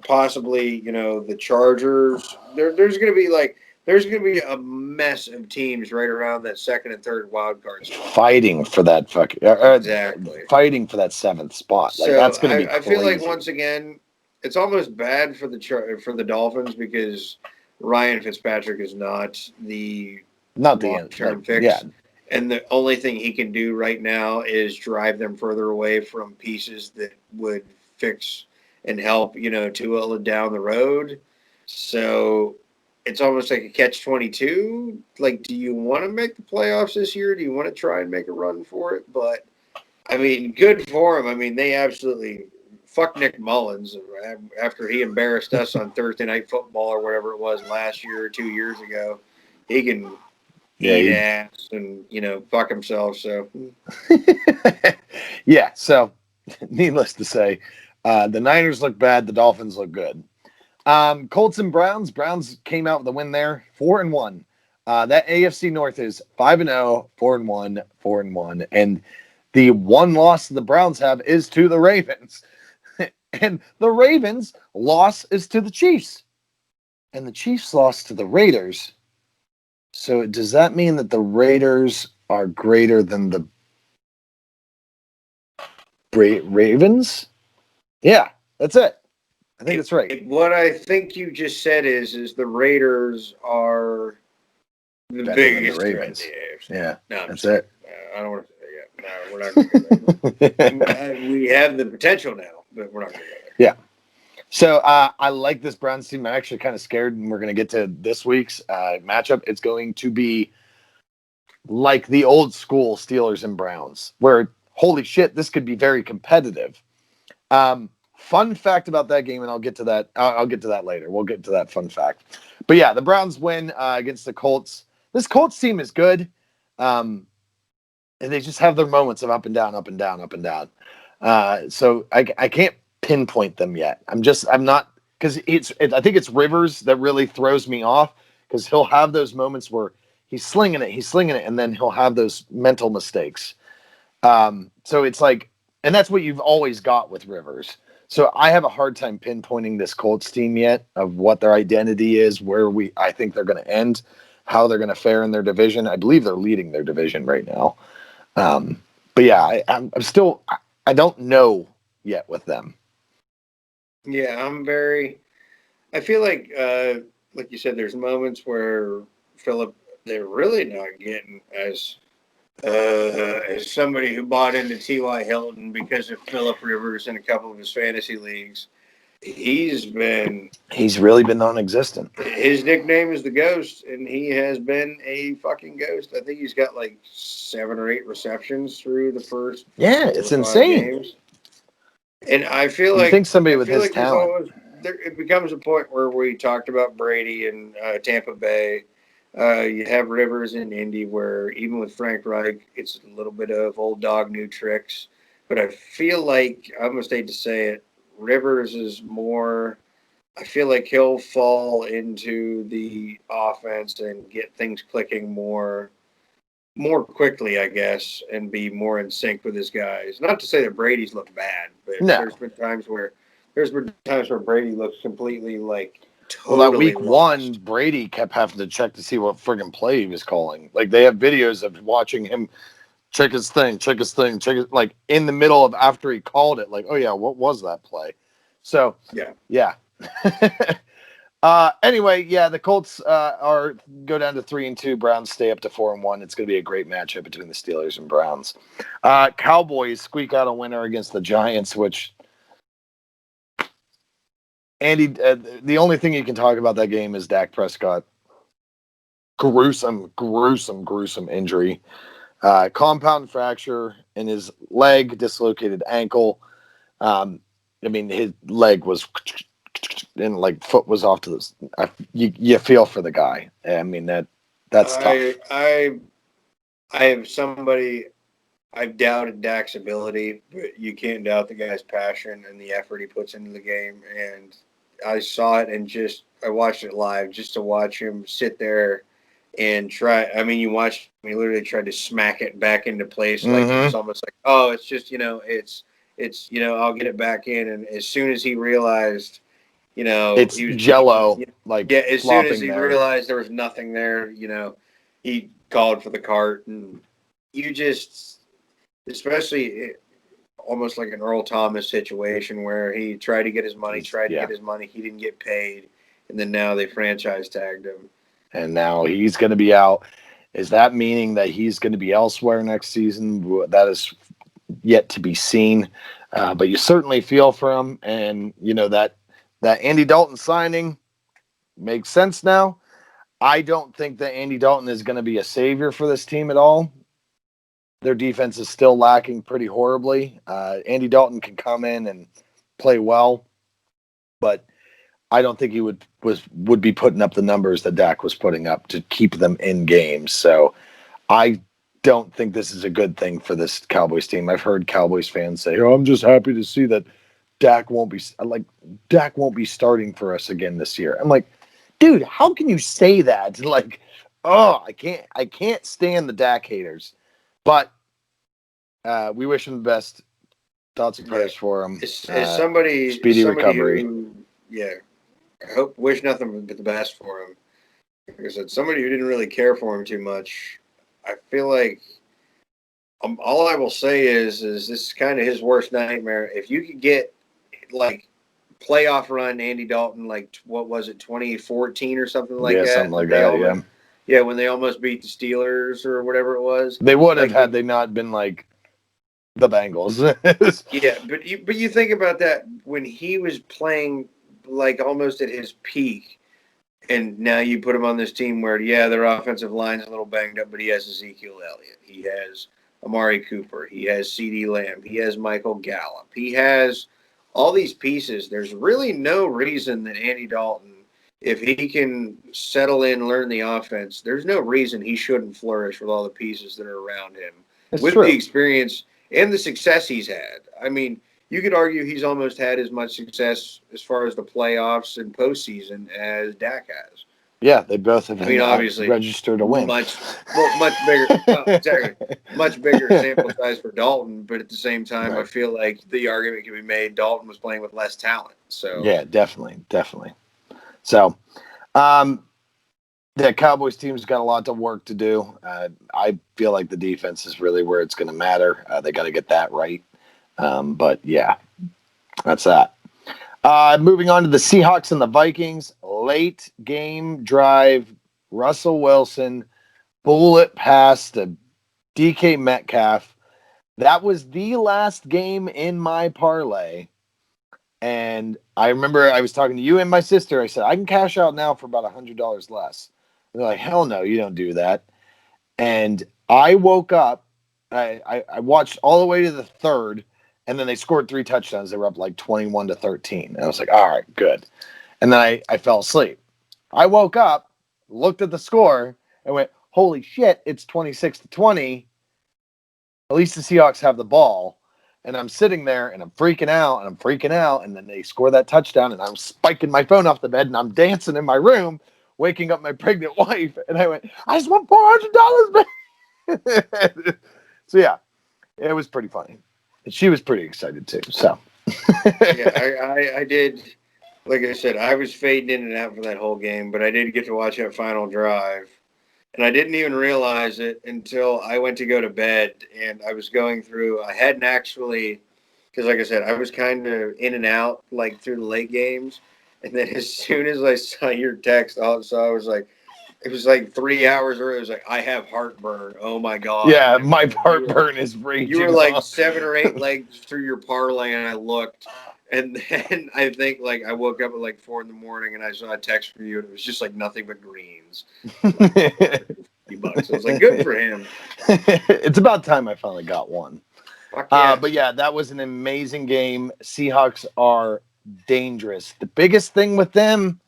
possibly, the Chargers. There's going to be a mess of teams right around that second and third wild card spot. Fighting for that Exactly. Fighting for that seventh spot. So like that's going to be. I feel like once again, it's almost bad for the Dolphins because Ryan Fitzpatrick is not the long-term fix. Yeah. And the only thing he can do right now is drive them further away from pieces that would fix and help, Tua down the road. So it's almost like a catch-22. Like, do you want to make the playoffs this year? Do you want to try and make a run for it? But, I mean, good for him. I mean, they absolutely fuck Nick Mullins after he embarrassed us on Thursday Night Football or whatever it was last year or 2 years ago. He can eat ass and, fuck himself. So, yeah. So, needless to say, the Niners look bad. The Dolphins look good. Colts and Browns. Browns came out with a win there, 4-1. That AFC North is 5-0, 4-1, 4-1, and the one loss the Browns have is to the Ravens, and the Ravens' loss is to the Chiefs, and the Chiefs lost to the Raiders. So does that mean that the Raiders are greater than the Ravens? Yeah, that's it. I think that's right. What I think you just said is the Raiders are the biggest threat in the AFC. Yeah, no, that's it. I don't want to say that. No, we're not going to go there. We have the potential now, but we're not going to go there. Yeah. So I like this Browns team. I'm actually kind of scared, and we're going to get to this week's matchup. It's going to be like the old school Steelers and Browns, where, holy shit, this could be very competitive. Fun fact about that game, and I'll get to that. I'll get to that later. We'll get to that fun fact. But yeah, the Browns win against the Colts. This Colts team is good. And they just have their moments of up and down, up and down, up and down. So I can't pinpoint them yet. I'm not, because I think it's Rivers that really throws me off, because he'll have those moments where he's slinging it, and then he'll have those mental mistakes. So it's like, and that's what you've always got with Rivers. So I have a hard time pinpointing this Colts team yet of what their identity is, where I think they're going to end, how they're going to fare in their division. I believe they're leading their division right now. But yeah, I'm still, I don't know yet with them. Yeah, I feel like you said, there's moments where Philip, they're really not getting as somebody who bought into T.Y. Hilton because of Philip Rivers in a couple of his fantasy leagues. He's really been non-existent. His nickname is the Ghost, and he has been a fucking ghost. I think he's got like 7 or 8 receptions through the first. Yeah, it's insane. Games. And I feel like somebody with his talent. It becomes a point where we talked about Brady and Tampa Bay. You have Rivers in Indy, where even with Frank Reich, it's a little bit of old dog, new tricks. but I feel like I almost hate to say it. Rivers is more. I feel like he'll fall into the offense and get things clicking more quickly, I guess, and be more in sync with his guys. Not to say that Brady's looked bad, but No. there's been times where Brady looks completely like Well, that totally week one, lost. Brady kept having to check to see what friggin' play he was calling. Like they have videos of watching him check his thing, like in the middle of after he called it, like, oh yeah, what was that play? So Yeah. yeah. Anyway, yeah, the Colts are go down to 3-2. Browns stay up to 4-1. It's going to be a great matchup between the Steelers and Browns. Cowboys squeak out a winner against the Giants, which Andy, the only thing you can talk about that game is Dak Prescott. Gruesome injury. Compound fracture in his leg, dislocated ankle. I mean, his leg was and like foot was off to this. You feel for the guy. I mean that's tough. I have somebody. I've doubted Dak's ability, but you can't doubt the guy's passion and the effort he puts into the game. And I saw it and I watched it live just to watch him sit there and try. I mean, you watched him, he literally tried to smack it back into place. Like it was almost like, oh, it's just, I'll get it back in. And as soon as he realized, It's he was jello, being, like yeah, as soon as flopping he there. realized there was nothing there, he called for the cart. And you just, especially almost like an Earl Thomas situation where he tried to get his money, he didn't get paid, and then now they franchise tagged him. And now he's going to be out. Is that meaning that he's going to be elsewhere next season? That is yet to be seen. But you certainly feel for him, and that Andy Dalton signing makes sense now. I don't think that Andy Dalton is going to be a savior for this team at all. Their defense is still lacking pretty horribly. Andy Dalton can come in and play well, but I don't think he would be putting up the numbers that Dak was putting up to keep them in games. So I don't think this is a good thing for this Cowboys team. I've heard Cowboys fans say, "Oh, I'm just happy to see that Dak won't be starting for us again this year." I'm like, dude, how can you say that? Like, oh, I can't stand the Dak haters. But we wish him the best. Thoughts and prayers for him. As Speedy recovery. who, yeah, wish nothing but the best for him. Like I said, somebody who didn't really care for him too much. I feel like all I will say is this is kind of his worst nightmare. If you could get like playoff run Andy Dalton, like what was it, 2014 or something like Yeah, that? something like that. Yeah. Yeah, when they almost beat the Steelers or whatever it was. They would have like, had they not been like the Bengals. Yeah, but you think about that when he was playing like almost at his peak, and now you put him on this team where their offensive line's a little banged up, but he has Ezekiel Elliott, he has Amari Cooper, he has CeeDee Lamb, he has Michael Gallup, he has all these pieces. There's really no reason that Andy Dalton, if he can settle in, learn the offense, there's no reason he shouldn't flourish with all the pieces that are around him, It's with true. the experience and the success he's had. I mean, you could argue he's almost had as much success as far as the playoffs and postseason as Dak has. Yeah, they both have Obviously, registered a win. much bigger, exactly, much bigger sample size for Dalton. But at the same time, right. I feel like the argument can be made Dalton was playing with less talent. So yeah, definitely. So, the Cowboys team's got a lot of work to do. I feel like the defense is really where it's going to matter. They got to get that right. But yeah, that's that. Moving on to the Seahawks and the Vikings. Late game drive. Russell Wilson bullet pass to DK Metcalf. That was the last game in my parlay. And I remember I was talking to you and my sister. I said, I can cash out now for about $100 less. They're like, hell no, you don't do that. And I woke up. I watched all the way to the third. And then they scored 3 touchdowns. They were up like 21-13. And I was like, all right, good. And then I fell asleep. I woke up, looked at the score, and went, holy shit, it's 26-20. At least the Seahawks have the ball. And I'm sitting there and I'm freaking out and I'm freaking out. And then they score that touchdown and I'm spiking my phone off the bed and I'm dancing in my room, waking up my pregnant wife. And I went, I just want $400 back. So yeah, it was pretty funny. And she was pretty excited too. So Yeah, I did. Like I said, I was fading in and out for that whole game, but I did get to watch that final drive. And I didn't even realize it until I went to go to bed and I was going through. I hadn't actually, because like I said, I was kind of in and out like through the late games. And then as soon as I saw your text, also I was like, it was like 3 hours early. It was like, I have heartburn. Oh my God. yeah, And my you heartburn is were raging like on. 7 or 8 legs through your parlay, and I looked, and then I think like I woke up at like 4 in the morning, and I saw a text from you, and it was just like nothing but greens. $50. I was like, good for him. It's about time I finally got one. Fuck yeah. But yeah, that was an amazing game. Seahawks are dangerous. The biggest thing with them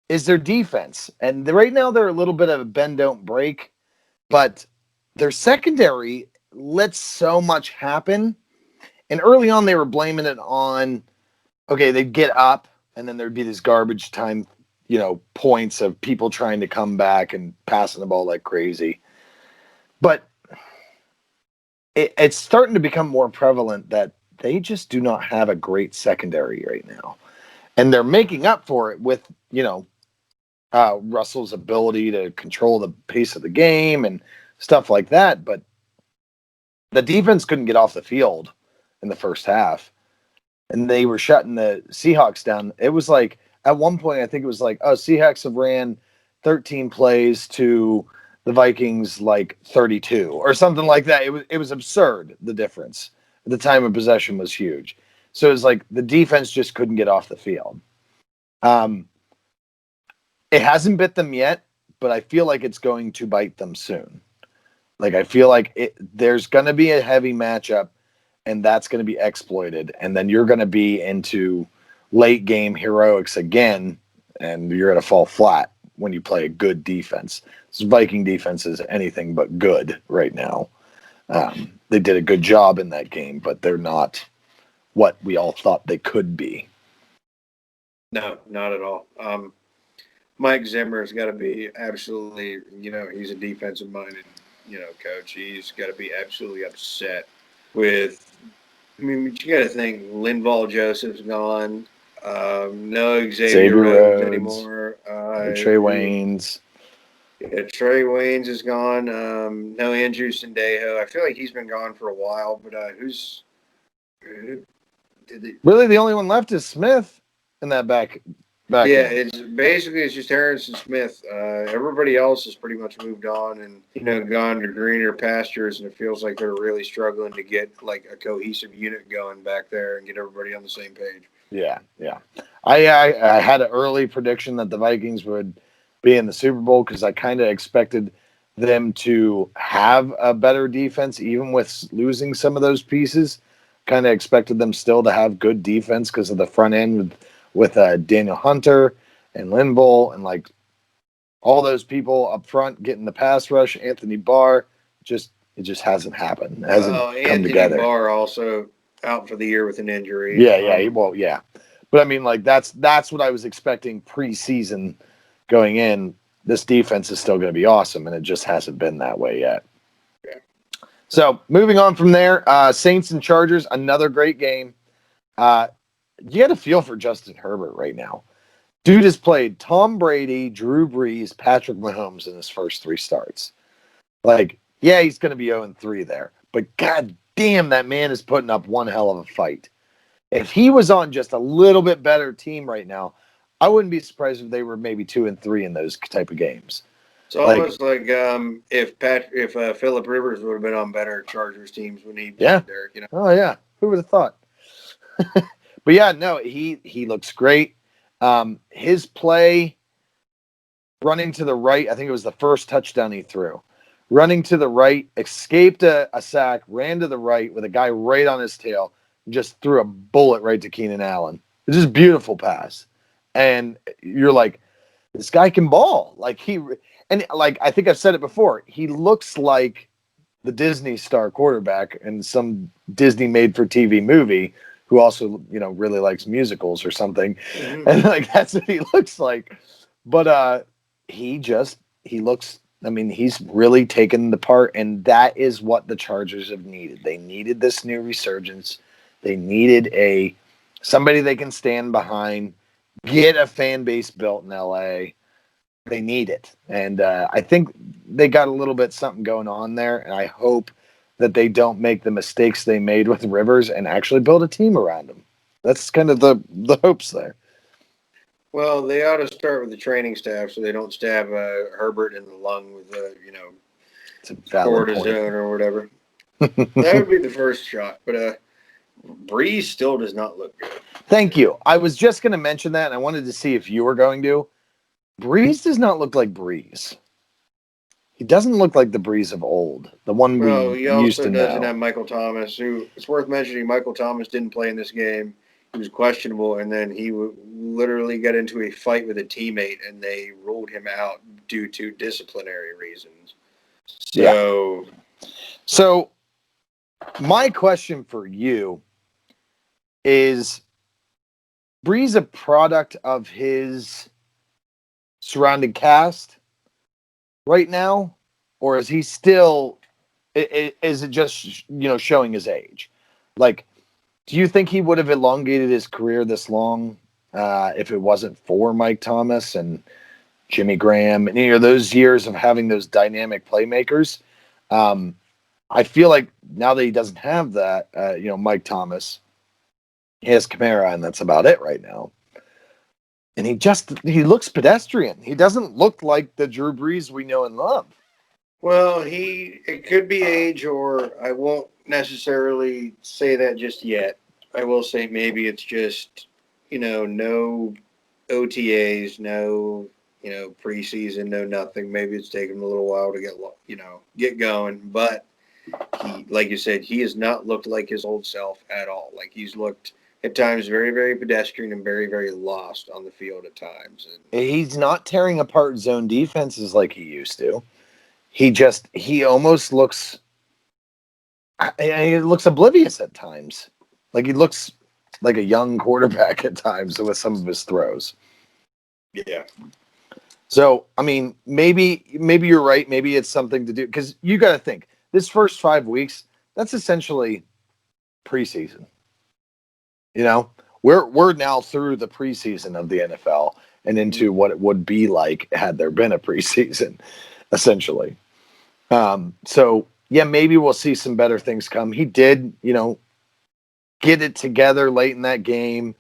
is their defense. And right now they're a little bit of a bend don't break, but their secondary lets so much happen. And early on they were blaming it on, okay, they'd get up and then there'd be this garbage time, points of people trying to come back and passing the ball like crazy. But it's starting to become more prevalent that they just do not have a great secondary right now. And they're making up for it with, Russell's ability to control the pace of the game and stuff like that. But the defense couldn't get off the field in the first half. And they were shutting the Seahawks down. It was like, at one point, I think it was like, Seahawks have ran 13 plays to the Vikings like 32 or something like that. It was absurd, the difference. The time of possession was huge. So it was like the defense just couldn't get off the field. It hasn't bit them yet, but I feel like it's going to bite them soon. Like I feel like there's going to be a heavy matchup, and that's going to be exploited, and then you're going to be into late game heroics again, and you're going to fall flat when you play a good defense. This Viking defense is anything but good right now. They did a good job in that game, but they're not what we all thought they could be. No, not at all. Mike Zimmer's got to be absolutely, he's a defensive minded, coach. He's got to be absolutely upset with, you got to think Linval Joseph's gone. No Xavier Rhodes anymore. Trey Waynes. Yeah, Trey Waynes is gone. No Andrew Sendejo. I feel like he's been gone for a while, but really the only one left is Smith in that back. Yeah, it's just Harrison Smith. Everybody else has pretty much moved on and gone to greener pastures, and it feels like they're really struggling to get like a cohesive unit going back there and get everybody on the same page. Yeah. I had an early prediction that the Vikings would be in the Super Bowl because I kind of expected them to have a better defense, even with losing some of those pieces. Kind of expected them still to have good defense because of the front end with Daniel Hunter and Linval and like all those people up front getting the pass rush. Anthony Barr, it just hasn't happened. It hasn't come Anthony together. Barr also out for the year with an injury. Yeah. But I mean, like that's what I was expecting preseason going in. This defense is still going to be awesome, and it just hasn't been that way yet. Yeah. So moving on from there, Saints and Chargers, another great game. You got a feel for Justin Herbert right now. Dude has played Tom Brady, Drew Brees, Patrick Mahomes in his first 3 starts. Like, yeah, he's going to be 0-3 there, but god damn, that man is putting up one hell of a fight. If he was on just a little bit better team right now, I wouldn't be surprised if they were maybe 2-3 in those type of games. It's almost like if Phillip Rivers would have been on better Chargers teams when he played there. Oh yeah, who would have thought? But yeah, no, he looks great. His play running to the right, I think it was the first touchdown he threw. Running to the right, escaped a sack, ran to the right with a guy right on his tail, and just threw a bullet right to Keenan Allen. It's just a beautiful pass. And you're like, this guy can ball. I think I've said it before. He looks like the Disney star quarterback in some Disney made for TV movie who also, really likes musicals or something. Mm-hmm. And like that's what he looks like. But he looks, I mean, he's really taken the part, and that is what the Chargers have needed. They needed this new resurgence. They needed a somebody they can stand behind, get a fan base built in LA. They need it. And I think they got a little bit something going on there, and I hope that they don't make the mistakes they made with Rivers and actually build a team around him. That's kind of the hopes there. Well, they ought to start with the training staff so they don't stab Herbert in the lung with It's a valid point. cortisone or whatever. That would be the first shot. But Breeze still does not look good. Thank you. I was just going to mention that, and I wanted to see if you were going to. Breeze does not look like Breeze. He doesn't look like the Breeze of old, the one Well, we he used also to doesn't know. have Michael Thomas, who it's worth mentioning. Michael Thomas didn't play in this game. He was questionable, and then he literally got into a fight with a teammate, and they ruled him out due to disciplinary reasons. Yeah. So, My question for you is Breeze a product of his surrounding cast right now, or is he still? Is it just showing his age? Like, do you think he would have elongated his career this long if it wasn't for Mike Thomas and Jimmy Graham and those years of having those dynamic playmakers? I feel like now that he doesn't have that, Mike Thomas, he has Kamara, and that's about it right now. And he looks pedestrian. He doesn't look like the Drew Brees we know and love. well, it could be age, or I won't necessarily say that just yet. I will say maybe it's just no OTAs, no preseason, no nothing. Maybe it's taken him a little while to get going, but he, like you said, he has not looked like his old self at all. Like he's looked at times very, very pedestrian and very, very lost on the field at times. And He's not tearing apart zone defenses like he used to. He almost looks oblivious at times. Like he looks like a young quarterback at times with some of his throws. yeah, So, I mean, maybe you're right. Maybe it's something to do because you got to think this first 5 weeks, that's essentially preseason. We're now through the preseason of the NFL and into what it would be like had there been a preseason, essentially. So yeah, maybe we'll see some better things come. He did, get it together late in that game.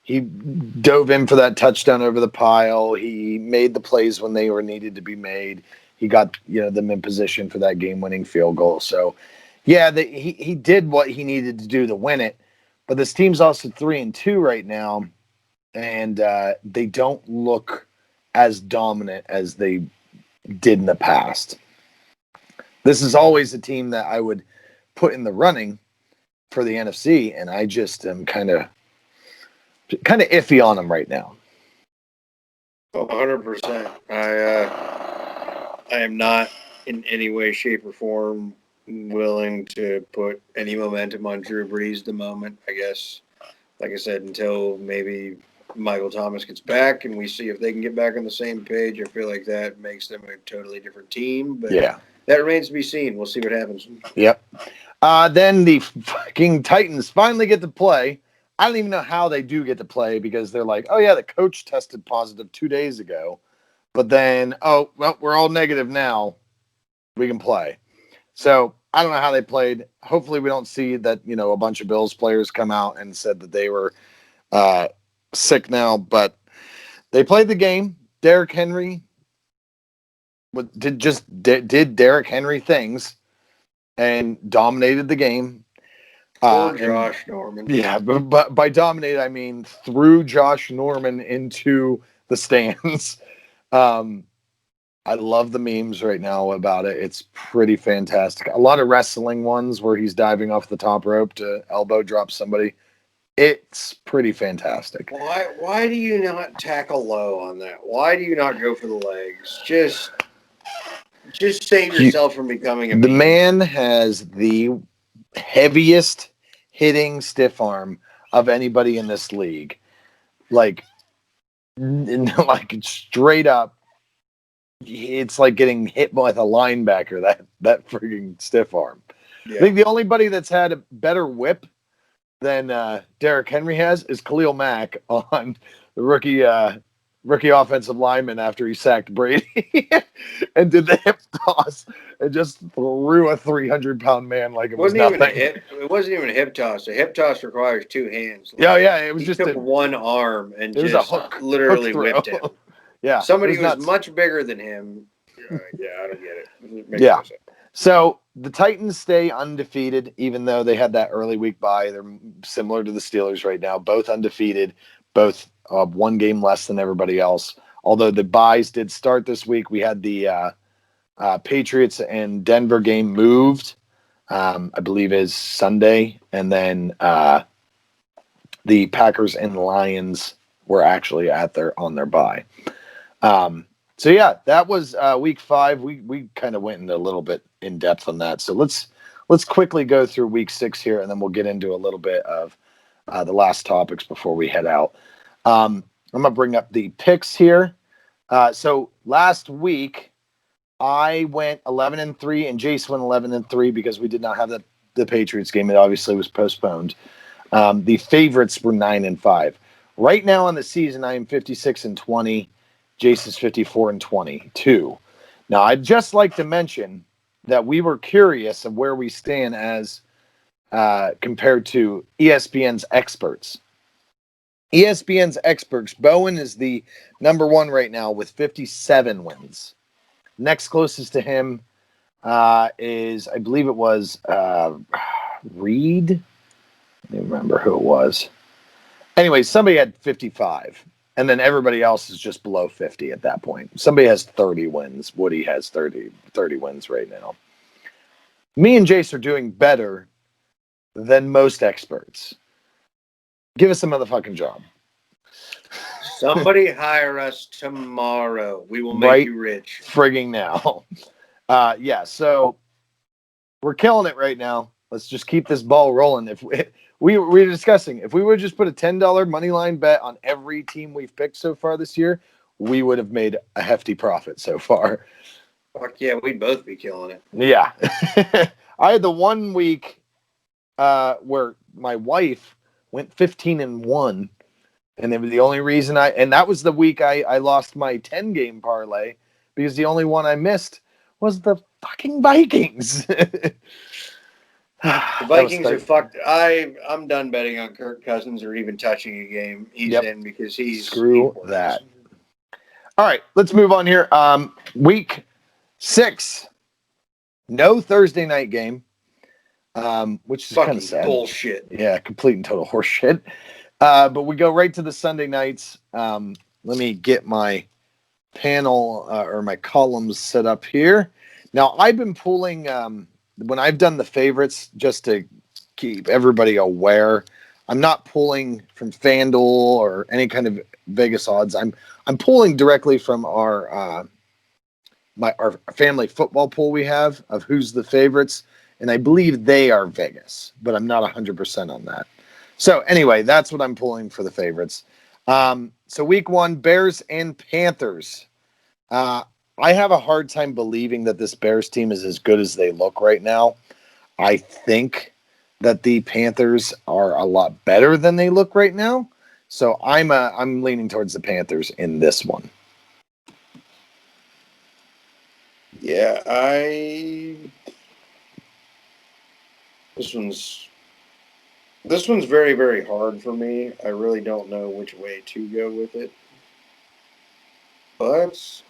He dove in for that touchdown over the pile. He made the plays when they were needed to be made. He got them in position for that game-winning field goal. So, yeah, he did what he needed to do to win it. But this team's also 3-2 right now, and they don't look as dominant as they did in the past. This is always a team that I would put in the running for the NFC, and I just am kind of iffy on them right now. 100%. I am not in any way, shape, or form willing to put any momentum on Drew Brees the moment. I guess, like I said, until maybe Michael Thomas gets back and we see if they can get back on the same page. I feel like that makes them a totally different team. But yeah, that remains to be seen. We'll see what happens. Yep. Then the fucking Titans finally get to play. I don't even know how they do get to play because they're like, oh, yeah, the coach tested positive 2 days ago. But then, oh, well, we're all negative now. We can play. So I don't know how they played. Hopefully we don't see that, a bunch of Bills players come out and said that they were sick now. But they played the game. Derrick Henry did Derrick Henry things and dominated the game. Poor Josh Norman. Yeah, but by dominate, I mean threw Josh Norman into the stands. I love the memes right now about it. It's pretty fantastic. A lot of wrestling ones where he's diving off the top rope to elbow drop somebody. It's pretty fantastic. Why do you not tackle low on that? Why do you not go for the legs? Just Just save yourself from becoming a The meme. man has the heaviest hitting stiff arm of anybody in this league. Like straight up, it's like getting hit with a linebacker. That freaking stiff arm. Yeah. I think the only buddy that's had a better whip than Derrick Henry has is Khalil Mack on the rookie offensive lineman after he sacked Brady and did the hip toss and just threw a 300-pound man like it was nothing. It wasn't even a hip toss. A hip toss requires two hands. Yeah, it was he just took one arm and it was just a hook, literally hook whipped him. Yeah, somebody who was much bigger than him. Yeah, I don't get it. Yeah. No sense. So the Titans stay undefeated, even though they had that early week bye. They're similar to the Steelers right now, both undefeated, both one game less than everybody else. Although the byes did start this week, we had the Patriots and Denver game moved, I believe is Sunday, and then the Packers and Lions were actually on their bye. So yeah, that was week 5. We kind of went into a little bit in depth on that. So let's quickly go through week 6 here, and then we'll get into a little bit of the last topics before we head out. I'm gonna bring up the picks here. So last week I went 11-3, and Jace went 11-3 because we did not have the Patriots game. It obviously was postponed. The favorites were 9-5. Right now on the season, I am 56-20. Jace is 54-22. Now, I'd just like to mention that we were curious of where we stand as compared to ESPN's experts. ESPN's experts, Bowen is the number 1 right now with 57 wins. Next closest to him is, I believe it was Reed. I don't remember who it was. Anyway, somebody had 55. And then everybody else is just below 50 at that point. Somebody has 30 wins. Woody has 30 wins right now. Me and Jace are doing better than most experts. Give us a motherfucking job. Somebody hire us tomorrow. We will make you rich. Frigging now. Yeah, so we're killing it right now. Let's just keep this ball rolling. If we were discussing, if we would just put a $10 money line bet on every team we've picked so far this year, we would have made a hefty profit so far. Fuck yeah, we'd both be killing it. Yeah. I had the 1 week where my wife went 15-1, and it was the only reason and that was the week I lost my 10-game parlay because the only one I missed was the fucking Vikings. The Vikings are fucked. I'm done betting on Kirk Cousins or even touching a game he's in because he's that. All right, let's move on here. Week 6, no Thursday night game, which is kind of sad. Bullshit. Yeah, complete and total horseshit. But we go right to the Sunday nights. Let me get my panel or my columns set up here. Now, I've been pulling when I've done the favorites just to keep everybody aware. I'm not pulling from FanDuel or any kind of Vegas odds. I'm pulling directly from our family football pool we have of who's the favorites, and I believe they are Vegas, but I'm not 100% on that. So anyway, that's what I'm pulling for the favorites. So week 1, Bears and Panthers. I have a hard time believing that this Bears team is as good as they look right now. I think that the Panthers are a lot better than they look right now. So I'm leaning towards the Panthers in this one. Yeah, this one's very, very hard for me. I really don't know which way to go with it. But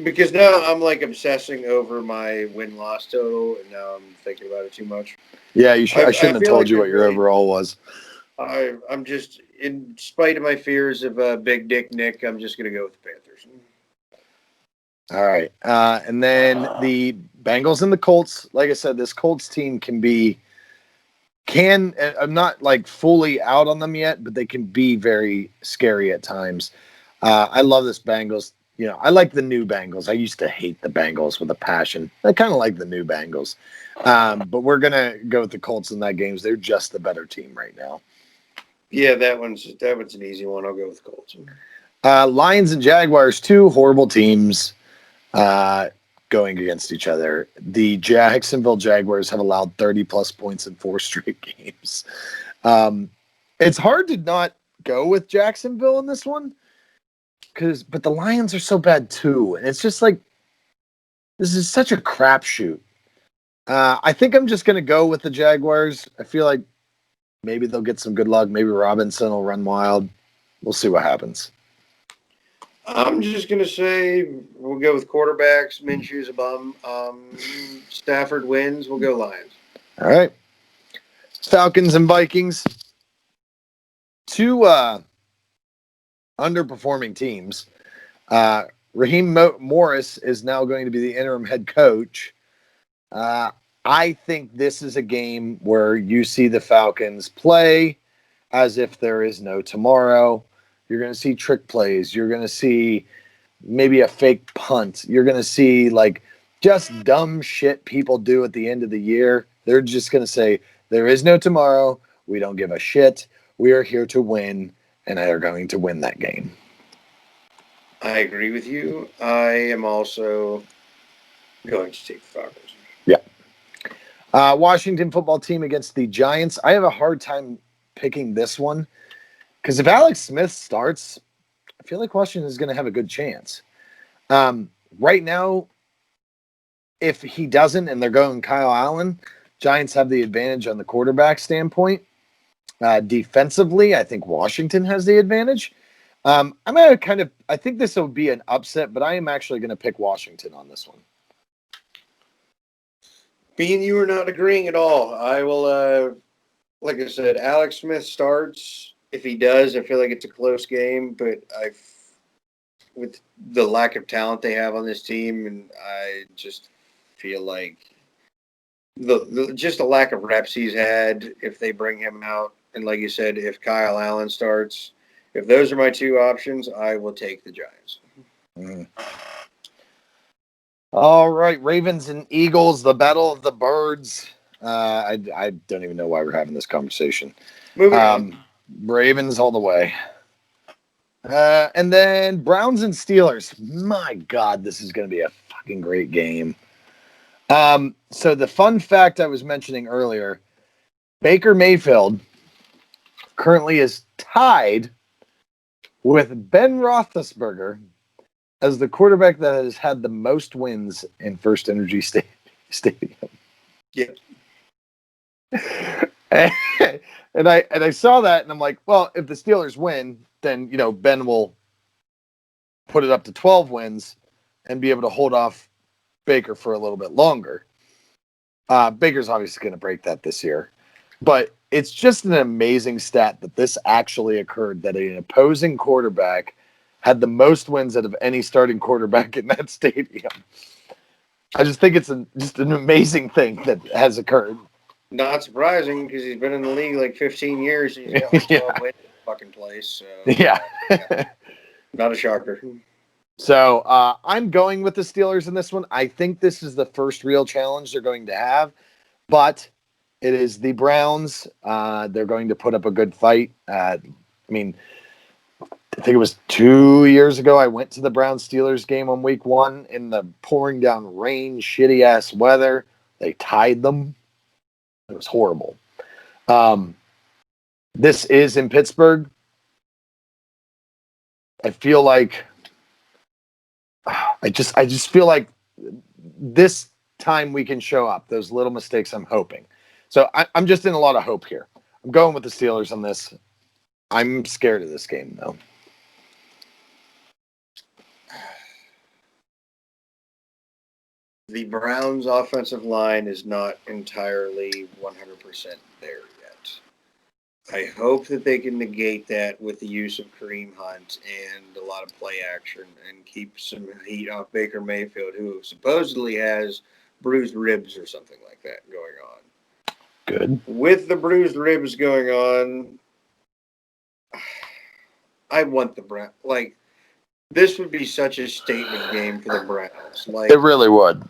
because now I'm like obsessing over my win-loss total, and now I'm thinking about it too much. Yeah, I shouldn't have told you what your overall was. I'm just, in spite of my fears of Big Dick Nick, I'm just going to go with the Panthers. All right. And then the Bengals and the Colts. Like I said, this Colts team I'm not like fully out on them yet, but they can be very scary at times. I love this Bengals I like the new Bengals. I used to hate the Bengals with a passion. I kind of like the new Bengals. But we're going to go with the Colts in that game. They're just the better team right now. Yeah, that one's an easy one. I'll go with Colts. Lions and Jaguars, two horrible teams going against each other. The Jacksonville Jaguars have allowed 30-plus points in 4 straight games. It's hard to not go with Jacksonville in this one. But the Lions are so bad too, and it's just like this is such a crapshoot. I think I'm just gonna go with the Jaguars. I feel like maybe they'll get some good luck. Maybe Robinson will run wild. We'll see what happens. I'm just gonna say we'll go with quarterbacks. Minshew's a bum. Stafford wins. We'll go Lions. All right. Falcons and Vikings. Two underperforming teams. Raheem Morris is now going to be the interim head coach. I think this is a game where you see the Falcons play as if there is no tomorrow. You're going to see trick plays. You're going to see maybe a fake punt. You're going to see like just dumb shit people do at the end of the year. They're just going to say, there is no tomorrow. We don't give a shit. We are here to win, and they are going to win that game. I agree with you. I am also going to take the Falcons. Yeah. Washington football team against the Giants. I have a hard time picking this one because if Alex Smith starts, I feel like Washington is going to have a good chance. Right now, if he doesn't and they're going Kyle Allen, Giants have the advantage on the quarterback standpoint. Defensively, I think Washington has the advantage. I'm going to I think this will be an upset, but I am actually going to pick Washington on this one. Being you are not agreeing at all, I will, like I said, Alex Smith starts. If he does, I feel like it's a close game, but with the lack of talent they have on this team, and I just feel like just the lack of reps he's had, if they bring him out, and like you said, if Kyle Allen starts, if those are my two options, I will take the Giants. Mm. All right, Ravens and Eagles, the battle of the birds. I don't even know why we're having this conversation. Moving on. Ravens all the way. And then Browns and Steelers. My God, this is going to be a fucking great game. So the fun fact I was mentioning earlier, Baker Mayfield currently is tied with Ben Roethlisberger as the quarterback that has had the most wins in First Energy Stadium. Yeah. and I saw that and I'm like, well, if the Steelers win, then Ben will put it up to 12 wins and be able to hold off Baker for a little bit longer. Baker's obviously going to break that this year, but it's just an amazing stat that this actually occurred, that an opposing quarterback had the most wins out of any starting quarterback in that stadium. I just think it's just an amazing thing that has occurred. Not surprising because he's been in the league like 15 years. And he's got like 12 wins in the fucking place. So, yeah. Not a shocker. So I'm going with the Steelers in this one. I think this is the first real challenge they're going to have, but it is the Browns. They're going to put up a good fight. I think it was 2 years ago I went to the Browns-Steelers game on week 1 in the pouring down rain, shitty-ass weather. They tied them. It was horrible. This is in Pittsburgh. I feel like I just feel like this time we can show up. Those little mistakes, I'm hoping. So I'm just in a lot of hope here. I'm going with the Steelers on this. I'm scared of this game, though. The Browns' offensive line is not entirely 100% there yet. I hope that they can negate that with the use of Kareem Hunt and a lot of play action and keep some heat off Baker Mayfield, who supposedly has bruised ribs or something like that going on. Good. With the bruised ribs going on, I want the Browns. Like, This would be such a statement game for the Browns. Like, It really would.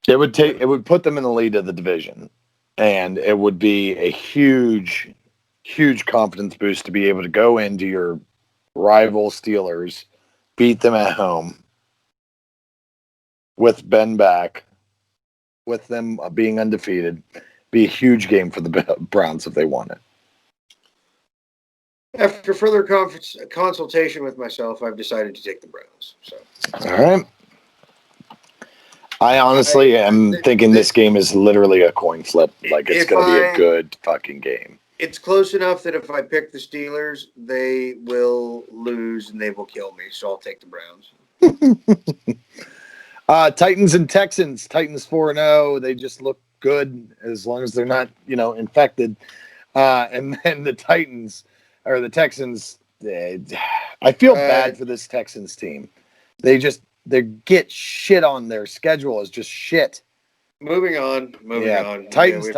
It would put them in the lead of the division, and it would be a huge, huge confidence boost to be able to go into your rival Steelers, beat them at home with Ben back, with them being undefeated. Be a huge game for the Browns if they won it. after further consultation with myself, I've decided to take the Browns. So, all right. I honestly am thinking this game is literally a coin flip. Like, it's going to be a good fucking game. It's close enough that if I pick the Steelers, they will lose and they will kill me. So I'll take the Browns. Titans and Texans. Titans 4-0. They just look good as long as they're not, infected. And then the Texans. I feel bad for this Texans team. They get shit on. Their schedule is just shit. Moving on. Titans.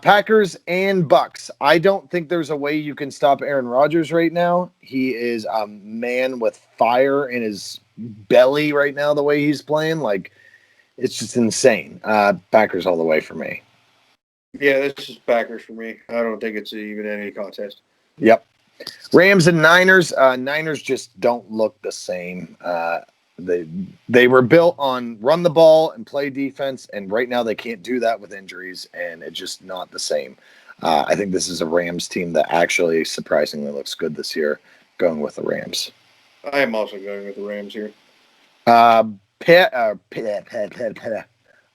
Packers and Bucks. I don't think there's a way you can stop Aaron Rodgers right now. He is a man with fire in his belly right now, the way he's playing. Like, it's just insane. Packers all the way for me. Yeah, this is Packers for me. I don't think it's even any contest. Yep. Rams and Niners. Niners just don't look the same. They were built on run the ball and play defense, and right now they can't do that with injuries, and it's just not the same. I think this is a Rams team that actually surprisingly looks good this year. Going with the Rams. I am also going with the Rams here.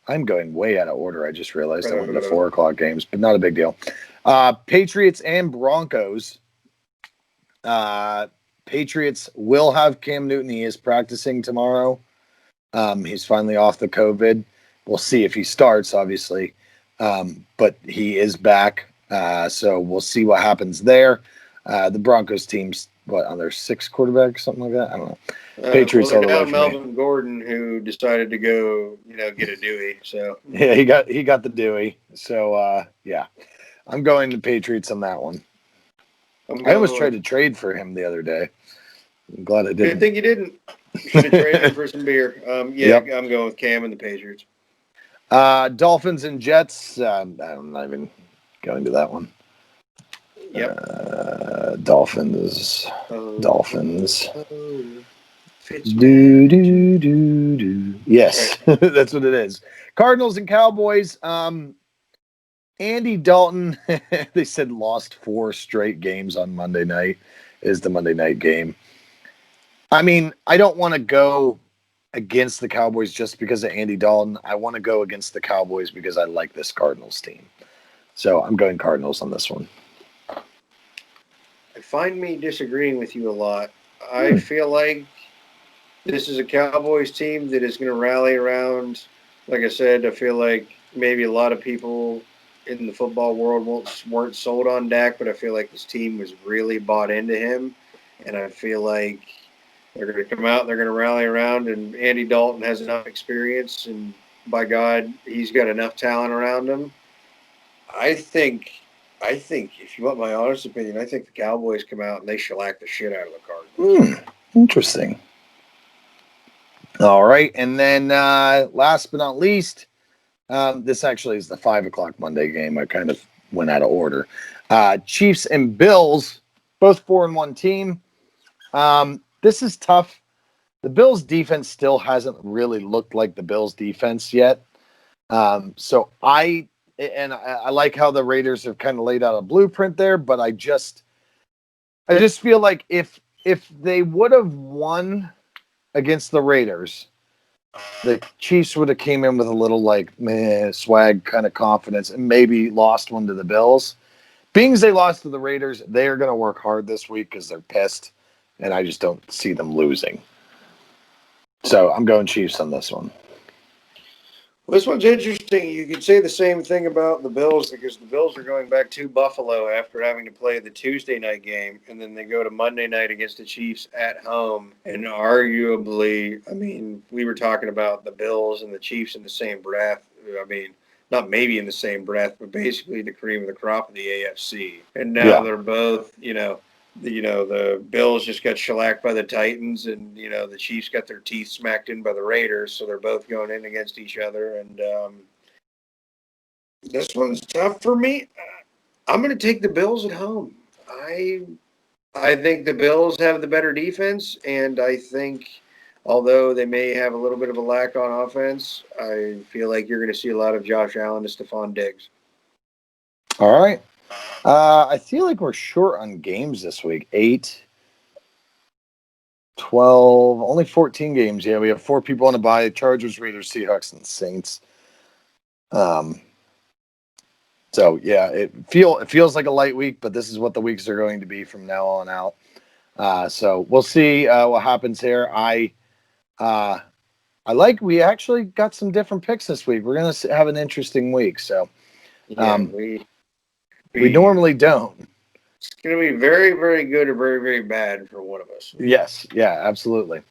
I'm going way out of order. I just realized I went to 4 o'clock games, but not a big deal. Patriots and Broncos. Patriots will have Cam Newton. He is practicing tomorrow. He's finally off the COVID. We'll see if he starts, obviously. But he is back. So we'll see what happens there. The Broncos team's, on their 6th quarterback, something like that? I don't know. Patriots all the way for Melvin Gordon, who decided to go, get a Dewey. So yeah, he got the Dewey. So yeah, I'm going to Patriots on that one. I almost tried to trade for him the other day. I'm glad I didn't. Good thing you didn't. Should have traded him for some beer. Yep. I'm going with Cam and the Patriots. Dolphins and Jets. I'm not even going to that one. Yep. Dolphins. Yes, that's what it is. Cardinals and Cowboys. Andy Dalton, they said lost 4 straight games on Monday night, is the Monday night game. I mean, I don't want to go against the Cowboys just because of Andy Dalton. I want to go against the Cowboys because I like this Cardinals team. So I'm going Cardinals on this one. I find me disagreeing with you a lot. I feel like this is a Cowboys team that is going to rally around. Like I said, I feel like maybe a lot of people in the football world weren't sold on Dak, but I feel like this team was really bought into him. And I feel like they're going to come out and they're going to rally around, and Andy Dalton has enough experience, and by God, he's got enough talent around him. I think if you want my honest opinion, I think the Cowboys come out and they shellac the shit out of the Cardinals. Interesting. All right. And then last but not least, this actually is the 5 o'clock Monday game. I kind of went out of order. Chiefs and Bills, both 4-1 team. This is tough. The Bills defense still hasn't really looked like the Bills defense yet. So I like how the Raiders have kind of laid out a blueprint there, but I just feel like if they would have won against the Raiders, the Chiefs would have came in with a little swag kind of confidence and maybe lost one to the Bills. Being as they lost to the Raiders, they are going to work hard this week because they're pissed, and I just don't see them losing. So I'm going Chiefs on this one. Well, this one's interesting. You could say the same thing about the Bills because the Bills are going back to Buffalo after having to play the Tuesday night game, and then they go to Monday night against the Chiefs at home. And arguably, I mean, we were talking about the Bills and the Chiefs in the same breath. I mean, not maybe in the same breath, but basically the cream of the crop of the AFC. And now they're both, the Bills just got shellacked by the Titans, and the Chiefs got their teeth smacked in by the Raiders, so they're both going in against each other. And this one's tough for me. I'm going to take the Bills at home. I think the Bills have the better defense, and I think although they may have a little bit of a lack on offense, I feel like you're going to see a lot of Josh Allen to Stephon Diggs. All right. I feel like we're short on games this week. 8, 12, only 14 games. Yeah, we have 4 people on the bye: Chargers, Raiders, Seahawks, and Saints. So yeah, it feels like a light week, but this is what the weeks are going to be from now on out. So we'll see what happens here. We actually got some different picks this week. We're gonna have an interesting week. So we normally don't. It's going to be very, very good or very, very bad for one of us. Yes, yeah, absolutely.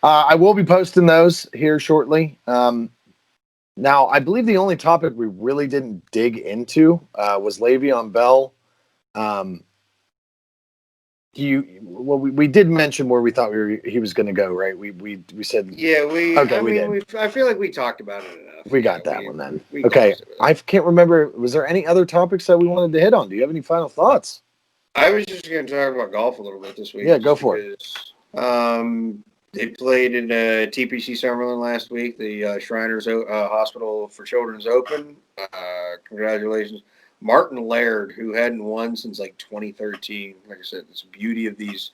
I will be posting those here shortly. Now, I believe the only topic we really didn't dig into was Le'Veon Bell. We did mention where we thought he was going to go, right? We said yeah. I feel like we talked about it enough. We got that one then. Okay, I can't remember. Was there any other topics that we wanted to hit on? Do you have any final thoughts? I was just going to talk about golf a little bit this week. Yeah, go for it. They played in TPC Summerlin last week, the Shriners Hospital for Children's Open. Congratulations. Martin Laird, who hadn't won since like 2013. Like I said, it's the beauty of these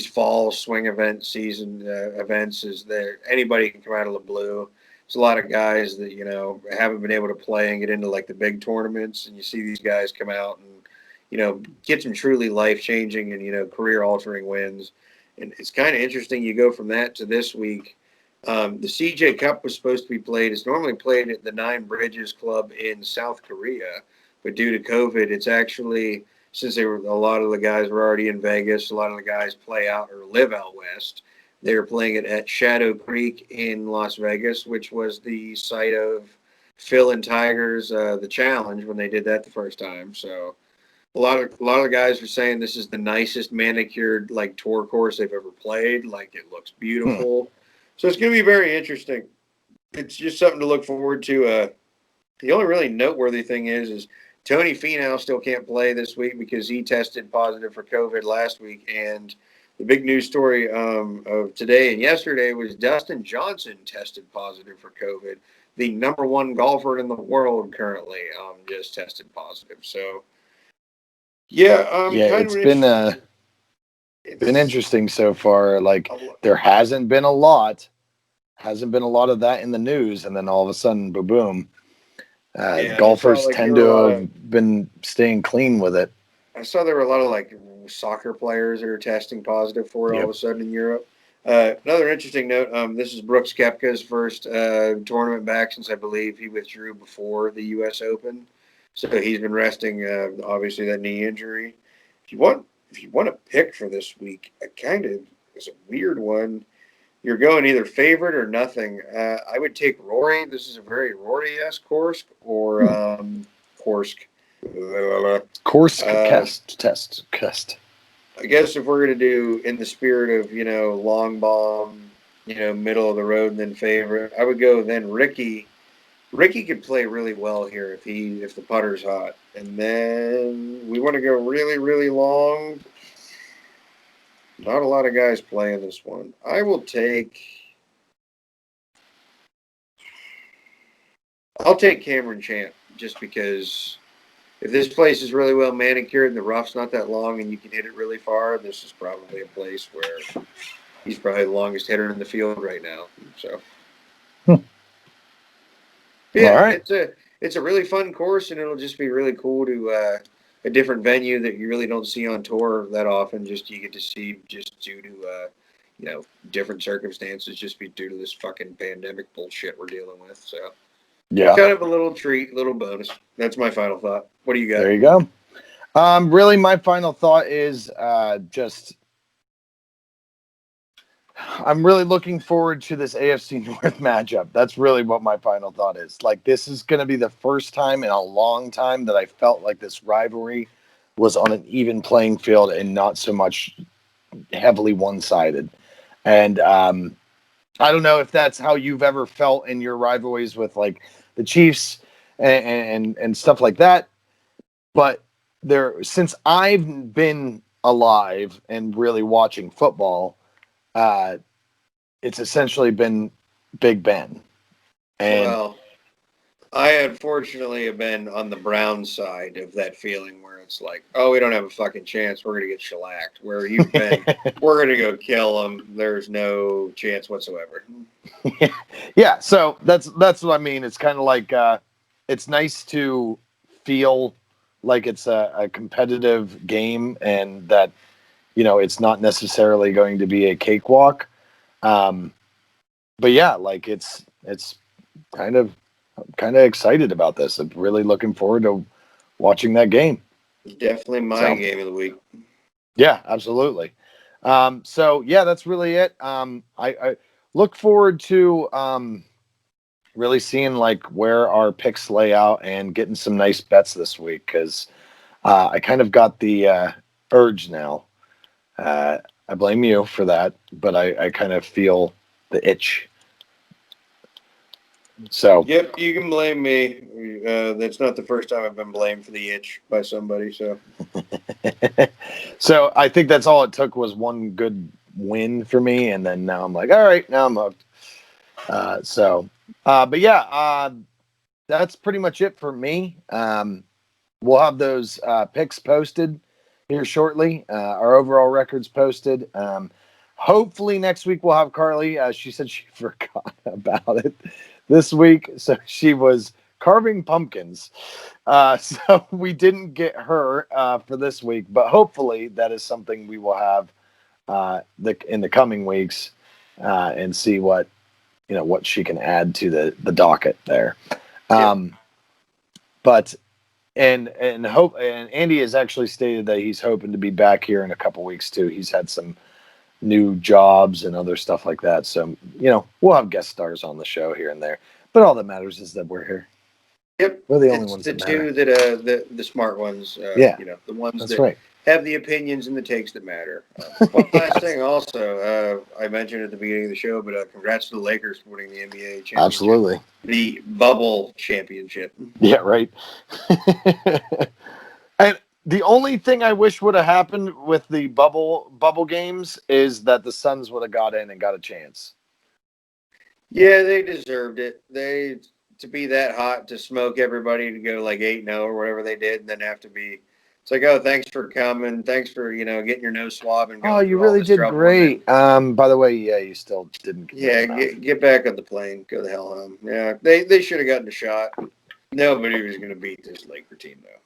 fall swing event season events is that anybody can come out of the blue. There's a lot of guys that haven't been able to play and get into like the big tournaments, and you see these guys come out and get some truly life-changing and career-altering wins. And it's kind of interesting. You go from that to this week. The CJ Cup was supposed to be played. It's normally played at the Nine Bridges Club in South Korea, but due to COVID, it's actually, since a lot of the guys were already in Vegas, a lot of the guys play out or live out west. They were playing it at Shadow Creek in Las Vegas, which was the site of Phil and Tiger's the Challenge when they did that the first time. So a lot of the guys are saying this is the nicest manicured like tour course they've ever played. Like, it looks beautiful. So it's going to be very interesting. It's just something to look forward to. The only really noteworthy thing is Tony Finau still can't play this week because he tested positive for COVID last week. And the big news story of today and yesterday was Dustin Johnson tested positive for COVID. The number one golfer in the world currently just tested positive. So yeah, it's been interesting so far. Like, there hasn't been a lot of that in the news, and then all of a sudden, boom. Golfers tend to have been staying clean with it. I saw there were a lot of like soccer players that are testing positive for it all of a sudden in Europe. Another interesting note, this is Brooks Koepka's first tournament back since I believe he withdrew before the U.S. Open. So he's been resting, obviously, that knee injury. If you want to pick for this week, it's a weird one. You're going either favorite or nothing. I would take Rory. This is a very Rory-esque course, or Kursk. Test. I guess if we're going to do in the spirit of, long bomb, middle of the road and then favorite, I would go then Ricky. Ricky could play really well here if the putter's hot. And then we want to go really, really long. Not a lot of guys playing this one. I'll take Cameron Champ just because if this place is really well manicured and the rough's not that long and you can hit it really far, this is probably a place where he's probably the longest hitter in the field right now. So. Yeah, all right. It's a really fun course, and it'll just be really cool to a different venue that you really don't see on tour that often. Just you get to see just due to different circumstances, just be due to this fucking pandemic bullshit we're dealing with. So yeah, kind of a little treat, little bonus. That's my final thought. What do you got? There you go. Really, my final thought is just. I'm really looking forward to this AFC North matchup. That's really what my final thought is. Like, this is going to be the first time in a long time that I felt like this rivalry was on an even playing field and not so much heavily one-sided. And I don't know if that's how you've ever felt in your rivalries with like the Chiefs and stuff like that. But since I've been alive and really watching football, uh, it's essentially been Big Ben. And Well, I unfortunately have been on the Brown side of that feeling where it's like, oh, we don't have a fucking chance. We're going to get shellacked. Where you've been, we're going to go kill them. There's no chance whatsoever. yeah, so that's what I mean. It's kind of like it's nice to feel like it's a competitive game and that it's not necessarily going to be a cakewalk. Um, but yeah, like it's kind of excited about this. I'm really looking forward to watching that game. Definitely my game of the week. Yeah, absolutely. So yeah, that's really it. I look forward to really seeing like where our picks lay out and getting some nice bets this week because I kind of got the urge now. I blame you for that, but I kind of feel the itch. So Yep, you can blame me. That's not the first time I've been blamed for the itch by somebody. So, so I think that's all it took was one good win for me, and then now I'm like, all right, now I'm hooked. But yeah, that's pretty much it for me. We'll have those picks posted here shortly. Our overall records posted. Hopefully next week we'll have Carly. She said she forgot about it this week, so she was carving pumpkins. So we didn't get her for this week, but hopefully that is something we will have in the coming weeks and see what what she can add to the docket there. But hope and Andy has actually stated that he's hoping to be back here in a couple weeks too. He's had some new jobs and other stuff like that. So, we'll have guest stars on the show here and there. But all that matters is that we're here. Yep. We're the only ones the that two matter. that the smart ones, yeah. The ones that's that right. have the opinions and the takes that matter. One last thing also, I mentioned at the beginning of the show, but congrats to the Lakers for winning the NBA championship. Absolutely. The bubble championship. Yeah, right. And the only thing I wish would have happened with the bubble games is that the Suns would have got in and got a chance. Yeah, they deserved it. To be that hot, to smoke everybody, to go like 8-0 or whatever they did, and then have to be. It's like, oh, thanks for coming. Thanks for getting your nose swab and going. Oh, you really did great. By the way, yeah, you still didn't. Yeah, get back on the plane. Go the hell home. Yeah, they should have gotten a shot. Nobody was going to beat this Laker team though.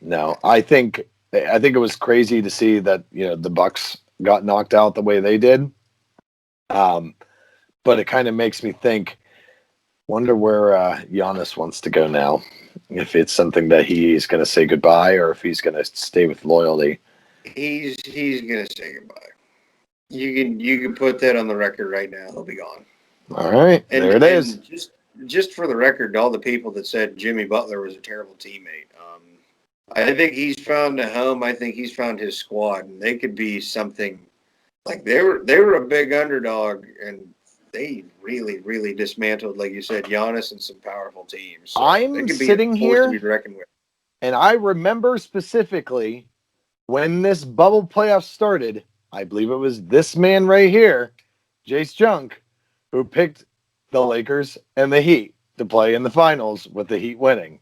No. I think it was crazy to see that the Bucks got knocked out the way they did. But it kind of makes me think. Wonder where Giannis wants to go now. If it's something that he's going to say goodbye, or if he's going to stay with loyalty. He's going to say goodbye. You can put that on the record right now. He'll be gone. All right, and there it is. Just for the record, all the people that said Jimmy Butler was a terrible teammate. I think he's found a home. I think he's found his squad, and they could be something like they were a big underdog, and they really, really dismantled, like you said, Giannis and some powerful teams. So I'm sitting here, to be reckoned with. And I remember specifically when this bubble playoff started. I believe it was this man right here, Jace Junk, who picked the Lakers and the Heat to play in the finals with the Heat winning.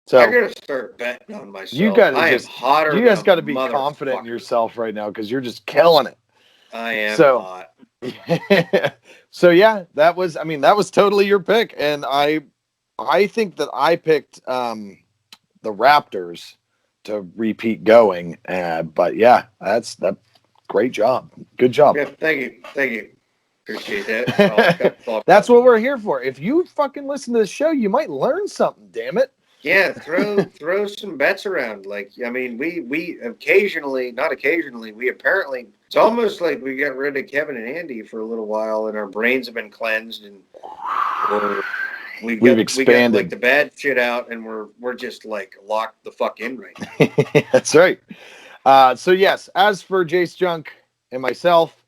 So I gotta start betting on myself. You guys got to be confident in yourself right now because you're just killing it. I am hot. So yeah, that was totally your pick, and I think that I picked the Raptors to repeat going. But yeah, that's great job. Good job. Yeah, thank you. Appreciate that. That's what we're here for. If you fucking listen to the show, you might learn something. Damn it. Yeah, throw some bets around. Like, we occasionally, not occasionally, we apparently, it's almost like we got rid of Kevin and Andy for a little while, and our brains have been cleansed, and We got expanded. like the bad shit out, and we're just like locked the fuck in right now. That's right. So yes, as for Jace Junk and myself,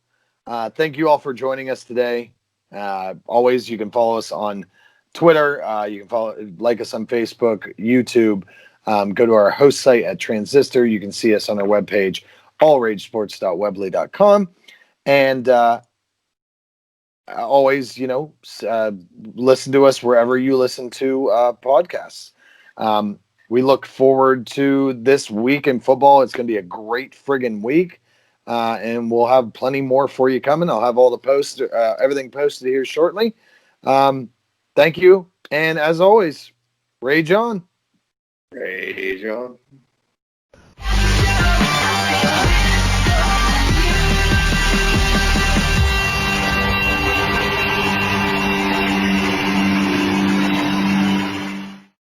thank you all for joining us today. Always, you can follow us on Twitter. You can like us on Facebook, YouTube. Go to our host site at Transistor. You can see us on our webpage, allragesports.weebly.com. And always, listen to us wherever you listen to podcasts. We look forward to this week in football. It's going to be a great friggin' week. And we'll have plenty more for you coming. I'll have all the posts, everything posted here shortly. Thank you. And as always, rage on. Rage on.